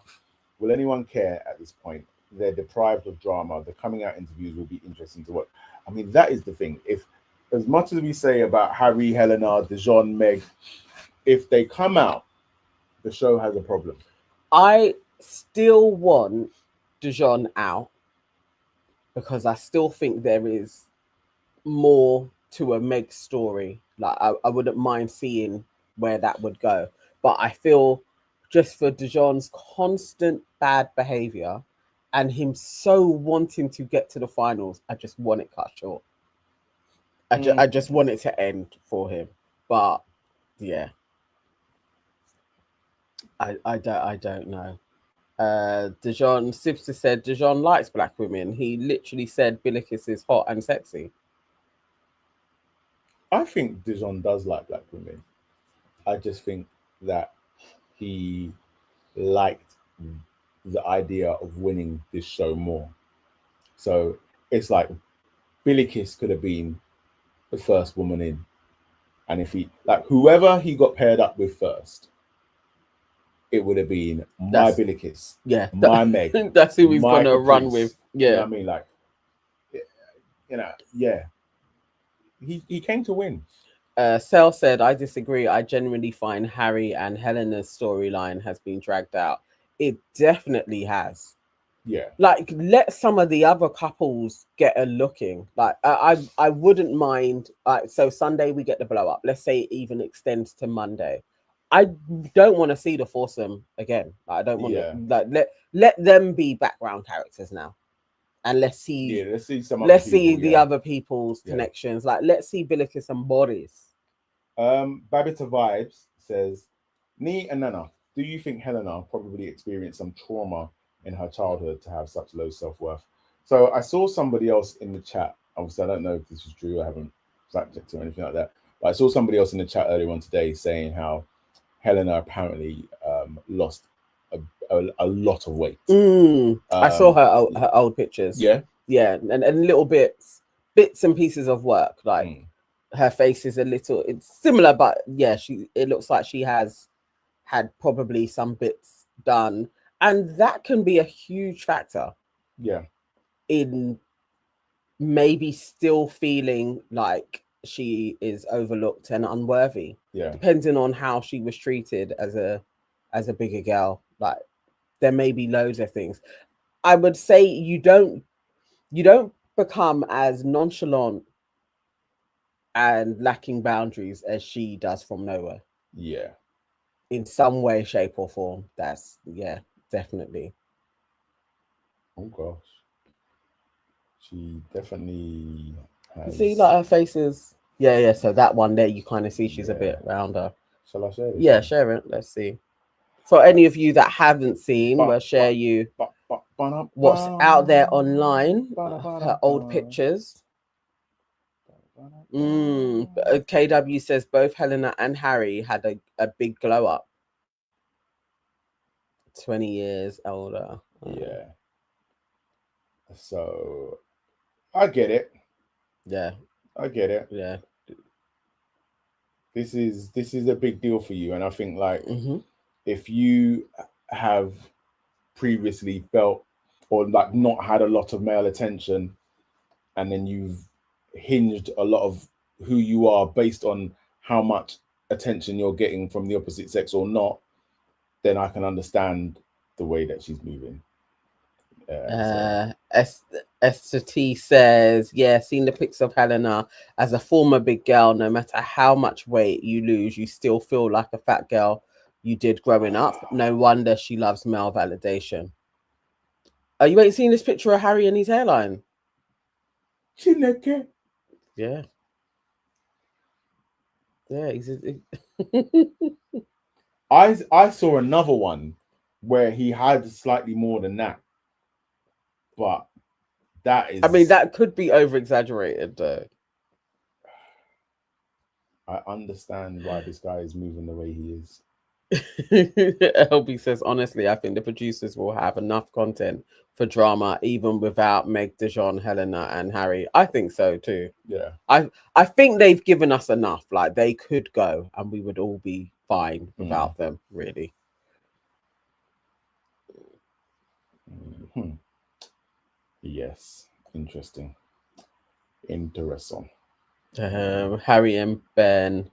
will anyone care at this point? They're deprived of drama. The coming out interviews will be interesting to watch. I mean, that is the thing. If, as much as we say about Harry, Helena, DeJon, Meg, if they come out, the show has a problem. I still want DeJon out because I still think there is more to a Meg story. Like, I wouldn't mind seeing where that would go. But I feel just for DeJon's constant bad behavior and him so wanting to get to the finals, I just want it cut short. I just want it to end for him. But yeah, I don't know. DeJon Sipster said DeJon likes black women. He literally said Billikis is hot and sexy. I think DeJon does like black women. I just think that he liked the idea of winning this show more. So it's like Billikis could have been the first woman in. And if he, like, whoever he got paired up with first, it would have been my Billikis. Yeah. My Meg. That's who he's going to run with. Yeah. You know what I mean? Like, you know, yeah. He came to win. Sel said, I disagree. I genuinely find Harry and Helena's storyline has been dragged out. It definitely has. Yeah. Like, let some of the other couples get a looking. Like, I wouldn't mind. So Sunday we get the blow up. Let's say it even extends to Monday. I don't want to see the foursome again. Like, I don't want to. Like, let them be background characters now, and let's see. Let's see some. Let's see the other people's connections. Like, let's see Billikis and bodies. Babita Vibes says, Nee and Nana, do you think Helena probably experienced some trauma in her childhood to have such low self-worth? So I saw somebody else in the chat. Obviously, I don't know if this is true. I haven't fact checked or anything like that. But I saw somebody else in the chat earlier on today saying how Helena apparently lost a lot of weight. I saw her old pictures. Yeah, and little bits and pieces of work. Like her face is a little. It's similar, but yeah, it looks like she has had probably some bits done, and that can be a huge factor. Yeah, in maybe still feeling like she is overlooked and unworthy. Yeah, depending on how she was treated as a bigger girl. Like, there may be loads of things. I would say you don't become as nonchalant and lacking boundaries as she does from nowhere. Yeah, in some way, shape, or form. That's definitely. Oh gosh, she definitely has. See, like, her face is. Yeah. So that one there, you kind of see she's a bit rounder. Shall I share it? Yeah, share it. Let's see. For any of you that haven't seen, we'll share you what's out there online. Her old pictures. KW says both Helena and Harry had a big glow up. 20 years older. Yeah. So I get it. Yeah. I get it. Yeah. This is a big deal for you. And I think, like, if you have previously felt or like not had a lot of male attention, and then you've hinged a lot of who you are based on how much attention you're getting from the opposite sex or not, then I can understand the way that she's moving. Esther T says, yeah, seen the pics of Helena as a former big girl. No matter how much weight you lose, you still feel like a fat girl you did growing up. No wonder she loves male validation. Oh, you ain't seen this picture of Harry and his hairline? Chineke. Yeah. Yeah, I saw another one where he had slightly more than that, but that is. I mean, that could be over exaggerated, though. I understand why this guy is moving the way he is. LB says, honestly, I think the producers will have enough content for drama even without Meg, DeJon, Helena, and Harry. I think so too. Yeah. I think they've given us enough. Like, they could go and we would all be fine without them, really. Mm-hmm. Yes. Interesting. Harry and Ben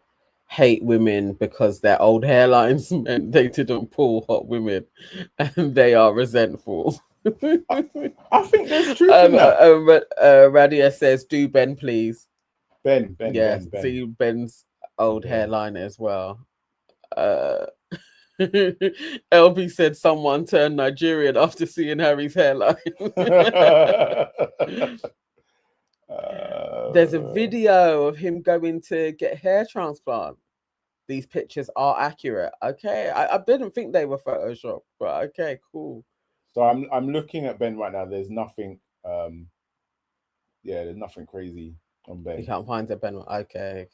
hate women because their old hairlines meant they didn't pull hot women and they are resentful. I think there's truth in that. Radia says, do Ben, please. Ben. See Ben's old hairline as well. LB said someone turned Nigerian after seeing Harry's hairline. There's a video of him going to get hair transplant. These pictures are accurate. Okay, I didn't think they were Photoshop, but okay, cool. So I'm looking at Ben right now. There's nothing. There's nothing crazy on Ben. You can't find a Ben. Okay.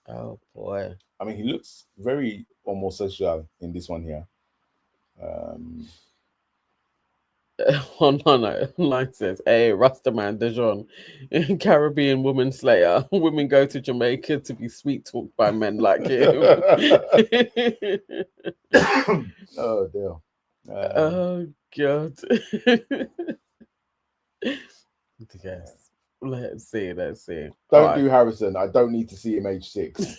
Oh boy. I mean, he looks very homosexual in this one here. Online says, hey, Rastaman DeJon, Caribbean woman slayer. Women go to Jamaica to be sweet talked by men like him. Oh, dear. Oh, God. Yes. Let's see. Don't do Harrison. I don't need to see him age 6.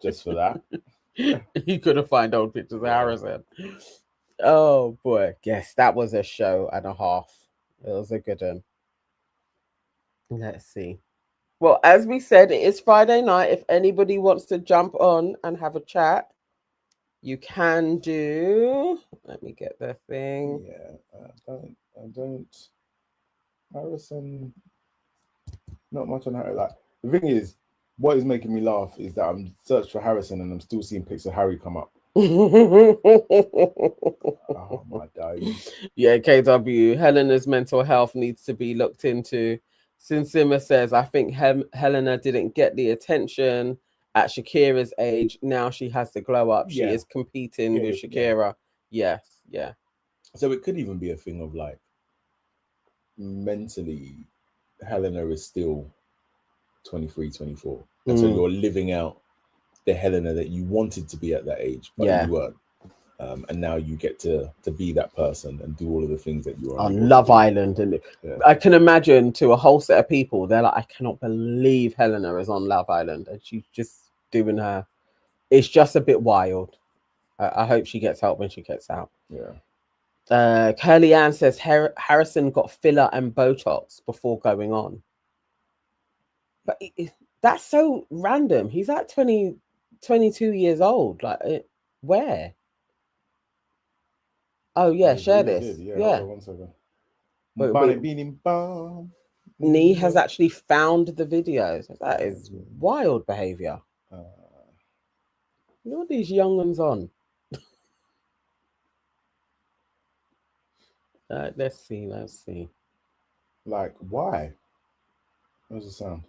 Just for that. You couldn't find old pictures of Harrison. Oh boy, yes, that was a show and a half. It was a good one. Let's see. Well, as we said, it is Friday night. If anybody wants to jump on and have a chat, you can do. Let me get the thing. Yeah, I don't. Harrison, not much on Harry. Like, the thing is, what is making me laugh is that I'm searched for Harrison and I'm still seeing pics of Harry come up. Oh my days. Yeah, KW, Helena's mental health needs to be looked into. Sinsima says, I think Helena didn't get the attention at Shakira's age. Now she has the glow up. She is competing with Shakira. Yeah. Yes. So it could even be a thing of like, mentally, Helena is still 23, 24. And so you're living out the Helena that you wanted to be at that age, but you weren't. And now you get to be that person and do all of the things that you are on Love Island. And I can imagine to a whole set of people, they're like, I cannot believe Helena is on Love Island and she's just doing her. It's just a bit wild. I hope she gets help when she gets out. Yeah. Curly Ann says Harrison got filler and Botox before going on. But that's so random. He's at 22 years old. Like, where? Oh yeah, share this. Yeah. One second. Nee has actually found the videos. That is wild behavior. You know what these young ones on? Let's see. Like, why? What does it sound?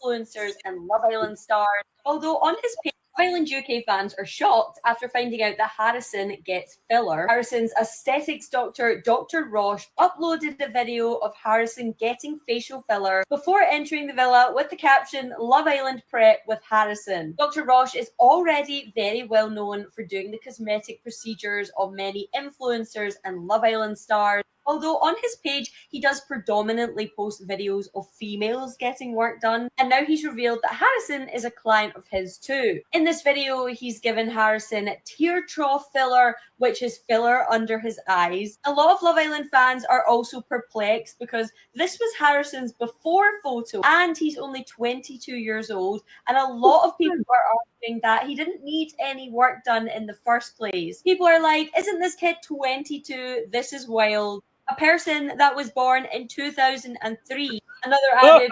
Influencers and Love Island stars. Although on his page, Love Island UK fans are shocked after finding out that Harrison gets filler. Harrison's aesthetics doctor, Dr. Roche, uploaded a video of Harrison getting facial filler before entering the villa with the caption, Love Island prep with Harrison. Dr. Roche is already very well known for doing the cosmetic procedures of many influencers and Love Island stars. Although on his page, he does predominantly post videos of females getting work done, and now he's revealed that Harrison is a client of his too. In this video, he's given Harrison tear trough filler, which is filler under his eyes. A lot of Love Island fans are also perplexed because this was Harrison's before photo, and he's only 22 years old, and a lot of people are arguing that he didn't need any work done in the first place. People are like, isn't this kid 22? This is wild. A person that was born in 2003. Another added,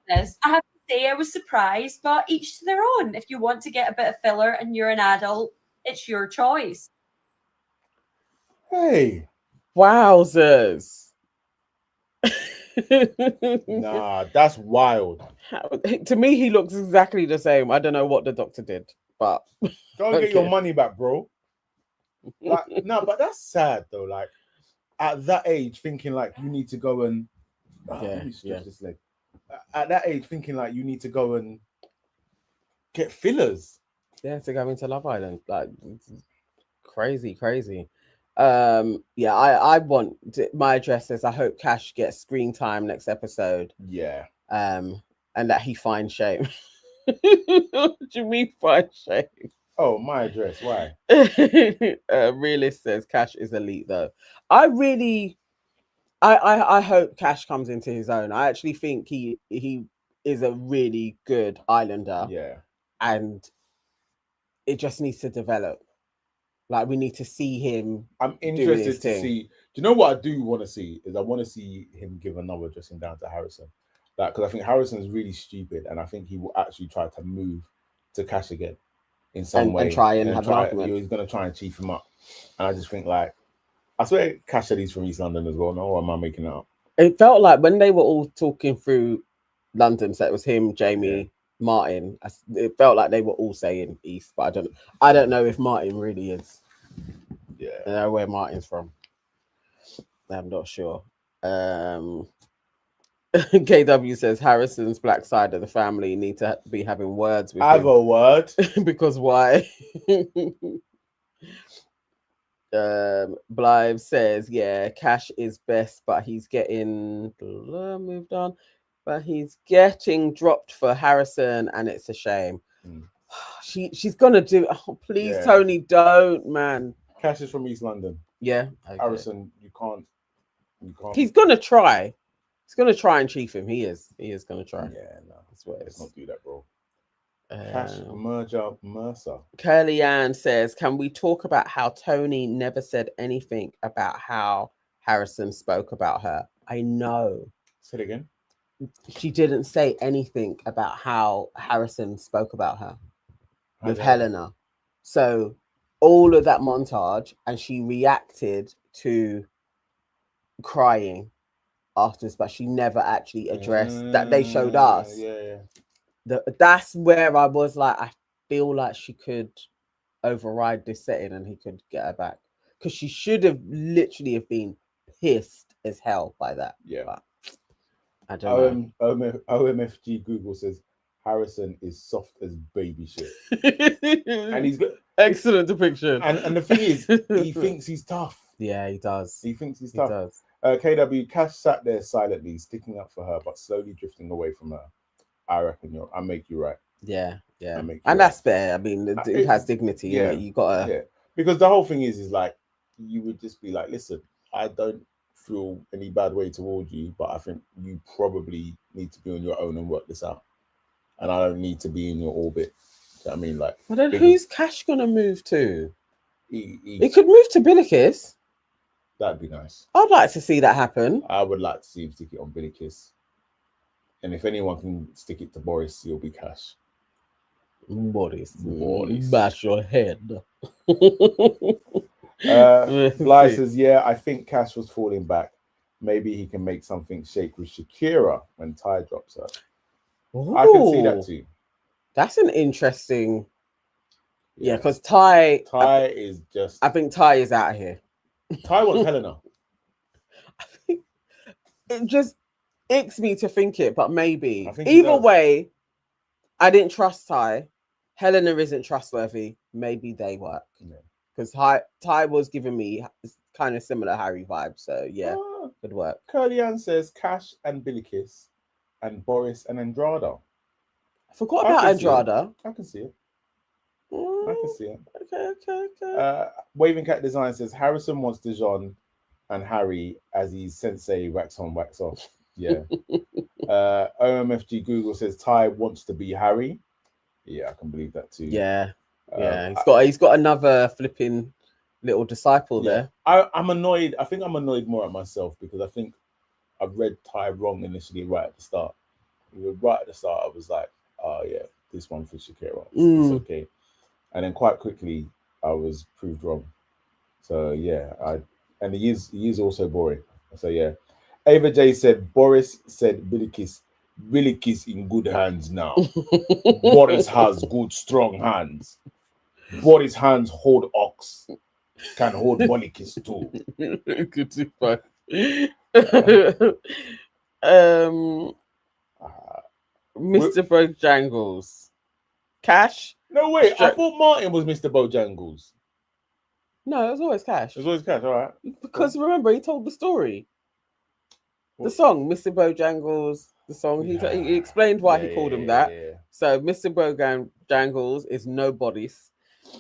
this. I have to say I was surprised, but each to their own. If you want to get a bit of filler and you're an adult, it's your choice. Hey. Wowzers. Nah, that's wild. To me, he looks exactly the same. I don't know what the doctor did, but go and get your money back, bro. Like, no, but that's sad though. Like at that age, thinking like you need to go and this leg. At that age, thinking like you need to go and get fillers. Yeah, to go into Love Island, like crazy. I want my address says I hope Cash gets screen time next episode. Yeah. And that he finds shame. What do you mean find shame? Oh, my address. Why? Realist says Cash is elite though. I hope Cash comes into his own. I actually think he is a really good Islander. Yeah. And it just needs to develop. Like we need to see him. I'm interested to see. Do you know what I do want to see? Is I want to see him give another dressing down to Harrison. Like, because I think Harrison's really stupid, and I think he will actually try to move to Cash again in some way. And try and have an argument. He's going to try and chief him up. And I just think, like, I swear Cash said he's from East London as well. No, or am I making that up? It felt like when they were all talking through London, so it was him, Jamie, Martin. It felt like they were all saying East, but I don't know if Martin really is. Yeah, I don't know where Martin's from. I'm not sure. KW says Harrison's black side of the family need to be having words with him. a word. Because why? Blythe says, yeah, Cash is best, but he's getting moved on. But he's getting dropped for Harrison, and it's a shame. She's gonna do. Oh, please, TonI, don't, man. Cash is from East London. Yeah, okay. Harrison, you can't. He's gonna try. He's gonna try and chief him. He is gonna try. Yeah, no, that's what. Let's not do that, bro. Cash Mercer. Curly Ann says, "Can we talk about how TonI never said anything about how Harrison spoke about her?" I know. Say it again. She didn't say anything about how Harrison spoke about her with Helena. So all of that montage, and she reacted to crying afterwards, but she never actually addressed that. They showed us. That's where I was like, I feel like she could override this setting and he could get her back, because she should have literally have been pissed as hell by that. Yeah, but I don't know. OMFG Google says Harrison is soft as baby shit, and he's got excellent depiction. And the thing is, he thinks he's tough. Yeah, he does. He thinks he's tough. KW, Cash sat there silently, sticking up for her, but slowly drifting away from her. I reckon I make you right. Yeah. And that's fair. I mean, the dude has dignity. Yeah, you gotta. Yeah, because the whole thing is like, you would just be like, listen, I don't feel any bad way towards you, but I think you probably need to be on your own and work this out. And I don't need to be in your orbit. You know what I mean, like. But then who's Cash gonna move to? He could move to Billikis. That'd be nice. I'd like to see that happen. I would like to see him stick it on Billikis. And if anyone can stick it to Boris, it'll be Cash. Boris. Bash your head. Bly says, yeah, I think Cash was falling back. Maybe he can make something shake with Shakira when Ty drops her. Ooh, I can see that too. That's an interesting. Yeah, because Ty is just. I think Ty is out of here. Ty wants Helena. I think it just icks me to think it, but maybe. Either way, I didn't trust Ty. Helena isn't trustworthy. Maybe they work. Because Ty was giving me kind of similar Harry vibe. So yeah, good work. Curly Ann says Cash and Billy Kiss and Boris and Andrada. I forgot about Andrada. I can see it. I can see it. Okay. Waving Cat Design says Harrison wants DeJon and Harry as he's sensei wax on, wax off. Yeah. OMFG Google says Ty wants to be Harry. Yeah, I can believe that too. Yeah. He's got another flipping little disciple there. I'm annoyed. I think I'm annoyed more at myself because I think I read Ty wrong initially right at the start. Right at the start, I was like, oh yeah, this one for Shakira. It's okay. And then quite quickly I was proved wrong. So yeah, and he is also boring. So yeah. Ava J said Boris said Billy Kiss in good hands now. Boris has good strong hands. Boris' hands hold ox. Can hold Billy Kiss too. Good to find. Mr. Bojangles. Cash? No, wait. I thought Martin was Mr. Bojangles. No, it was always Cash. It was always Cash, all right. Because remember, he told the story. The song, Mr. Bojangles, the song, he explained why he called him that. Yeah. So, Mr. Bojangles is nobody's.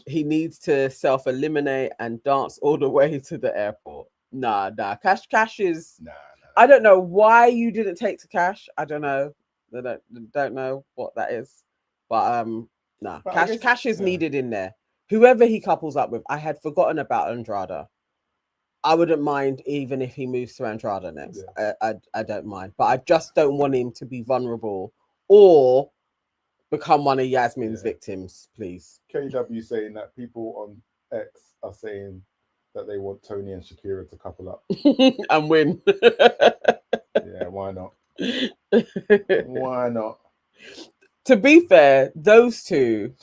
He needs to self-eliminate and dance all the way to the airport. Nah. Cash is... Nah. I don't know why you didn't take to Cash. I don't know. I don't know what that is. But Cash is needed in there. Whoever he couples up with, I had forgotten about Andrada. I wouldn't mind even if he moves to Andrada next. Yeah. I don't mind. But I just don't want him to be vulnerable or become one of Yasmin's victims, please. KW saying that people on X are saying that they want TonI and Shakira to couple up. And win. Yeah, why not? Why not? To be fair, those two,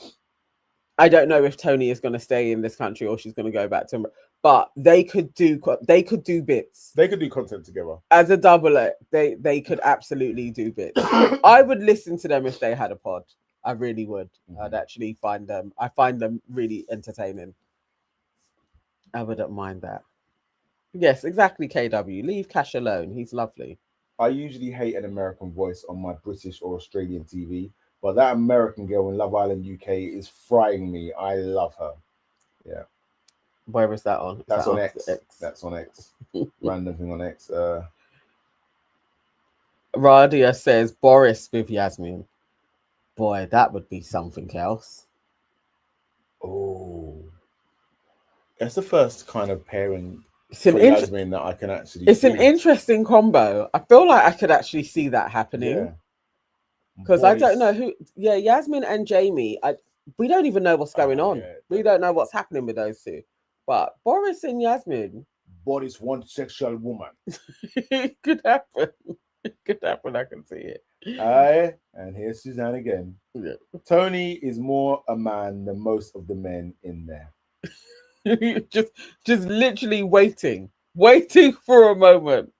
I don't know if TonI is going to stay in this country or she's going to go back to... But they could do bits. They could do content together. As a double, they could absolutely do bits. I would listen to them if they had a pod. I really would. I'd actually find them. I find them really entertaining. I wouldn't mind that. Yes, exactly, KW. Leave Cash alone. He's lovely. I usually hate an American voice on my British or Australian TV, but that American girl in Love Island UK is frying me. I love her. Yeah. Where is that on? That's on X. That's on X. Random thing on X. Radia says Boris with Yasmin. Boy, that would be something else. Oh, that's the first kind of pairing for Yasmin that I can actually. It's an interesting combo. I feel like I could actually see that happening. Because I don't know who. Yeah, Yasmin and Jamie. We don't even know what's going on. Yeah, we don't know what's happening with those two. But Boris and Yasmin. Boris one sexual woman. It could happen. It could happen. I can see it. And here's Suzanne again. Yeah. TonI is more a man than most of the men in there. just literally waiting for a moment.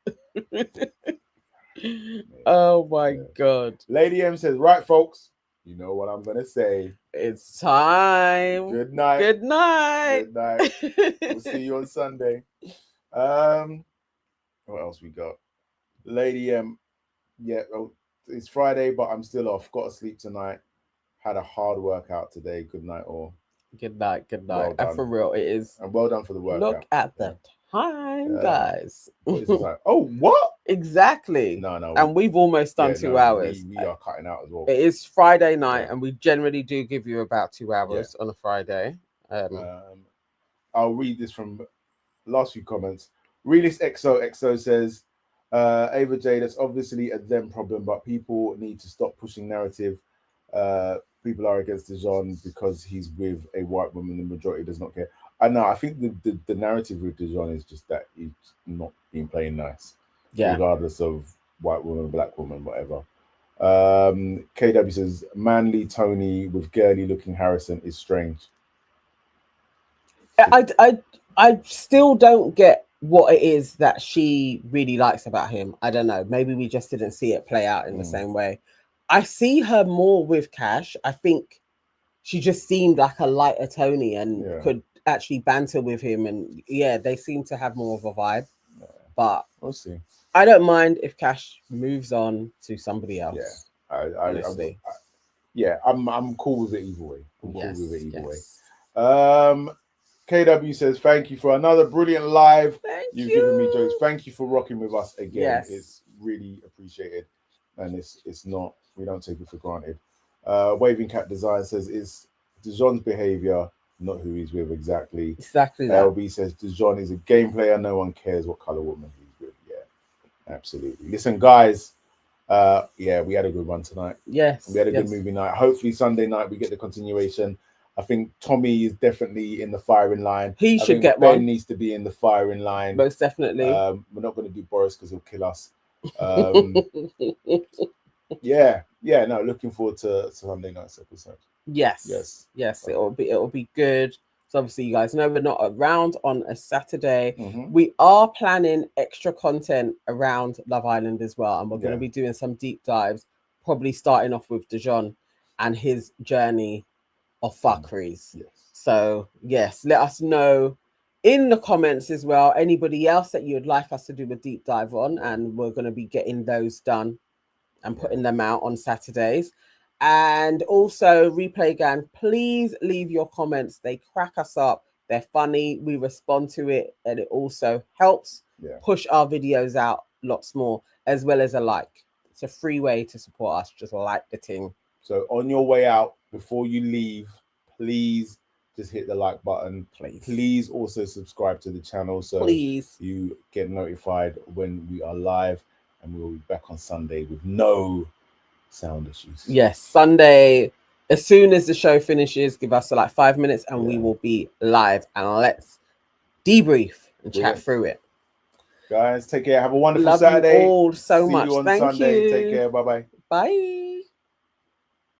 Oh my God. Lady M says, right, folks, you know what I'm gonna say. It's time. Good night. Good night. Good night. We'll see you on Sunday. What else we got? Lady M. Yeah, it's Friday, but I'm still off. Got to sleep tonight. Had a hard workout today. Good night, all. Good night. Well and for real, it is. And well done for the workout. Look at the time, guys. What is it like? Oh, what? Exactly. No. And we've almost done 2 hours. We are cutting out as well. It is Friday night, and we generally do give you about 2 hours on a Friday. I'll read this from last few comments. Realist XO says, Ava J, that's obviously a them problem, but people need to stop pushing narrative. People are against DeJon because he's with a white woman. The majority does not care. I know. I think the narrative with DeJon is just that he's not being playing nice, regardless of white woman, black woman, whatever. KW says manly TonI with girly looking Harrison is strange. I still don't get what it is that she really likes about him. I don't know. Maybe we just didn't see it play out in the same way. I see her more with Cash. I think she just seemed like a lighter TonI and Yeah. could actually banter with him. And yeah, they seem to have more of a vibe. Yeah. But We'll see. I don't mind if Cash moves on to somebody else. Yeah, honestly. I'm cool with it either way. I'm cool with it either way. KW says, thank you for another brilliant live. You've given me jokes. Thank you for rocking with us again. Yes. It's really appreciated. And it's not, we don't take it for granted. Waving Cat Design says, it's DeJon's behavior, not who he's with exactly. Exactly that. LB says, DeJon is a game player. No one cares what color woman he's with. Yeah, absolutely. Listen, guys, we had a good one tonight. Yes. We had a good movie night. Hopefully Sunday night we get the continuation. I think Tommy is definitely in the firing line. He should get Ben one. needs to be in the firing line. Most definitely. We're not going to do Boris because he'll kill us. No, looking forward to Sunday night's episode. Yes. It'll be good. So obviously you guys know we're not around on a Saturday. Mm-hmm. We are planning extra content around Love Island as well, and we're going to be doing some deep dives, probably starting off with DeJon and his journey of fuckeries. Yes. So yes, let us know in the comments as well anybody else that you'd like us to do a deep dive on, and we're going to be getting those done and putting them out on Saturdays. And also, Replay Gang, please leave your comments. They crack us up. They're funny. We respond to it, and it also helps push our videos out lots more, as well as a like. It's a free way to support us. Just like the thing. So on your way out, before you leave, please just hit the like button. Please also subscribe to the channel so you get notified when we are live, and we'll be back on Sunday with no sound issues. Yes, Sunday, as soon as the show finishes, give us like 5 minutes and we will be live, and let's debrief and chat through it. Guys, take care. Have a wonderful Love Saturday. You all so See much. you on Thank Sunday. you. Take care. Bye-bye. Bye.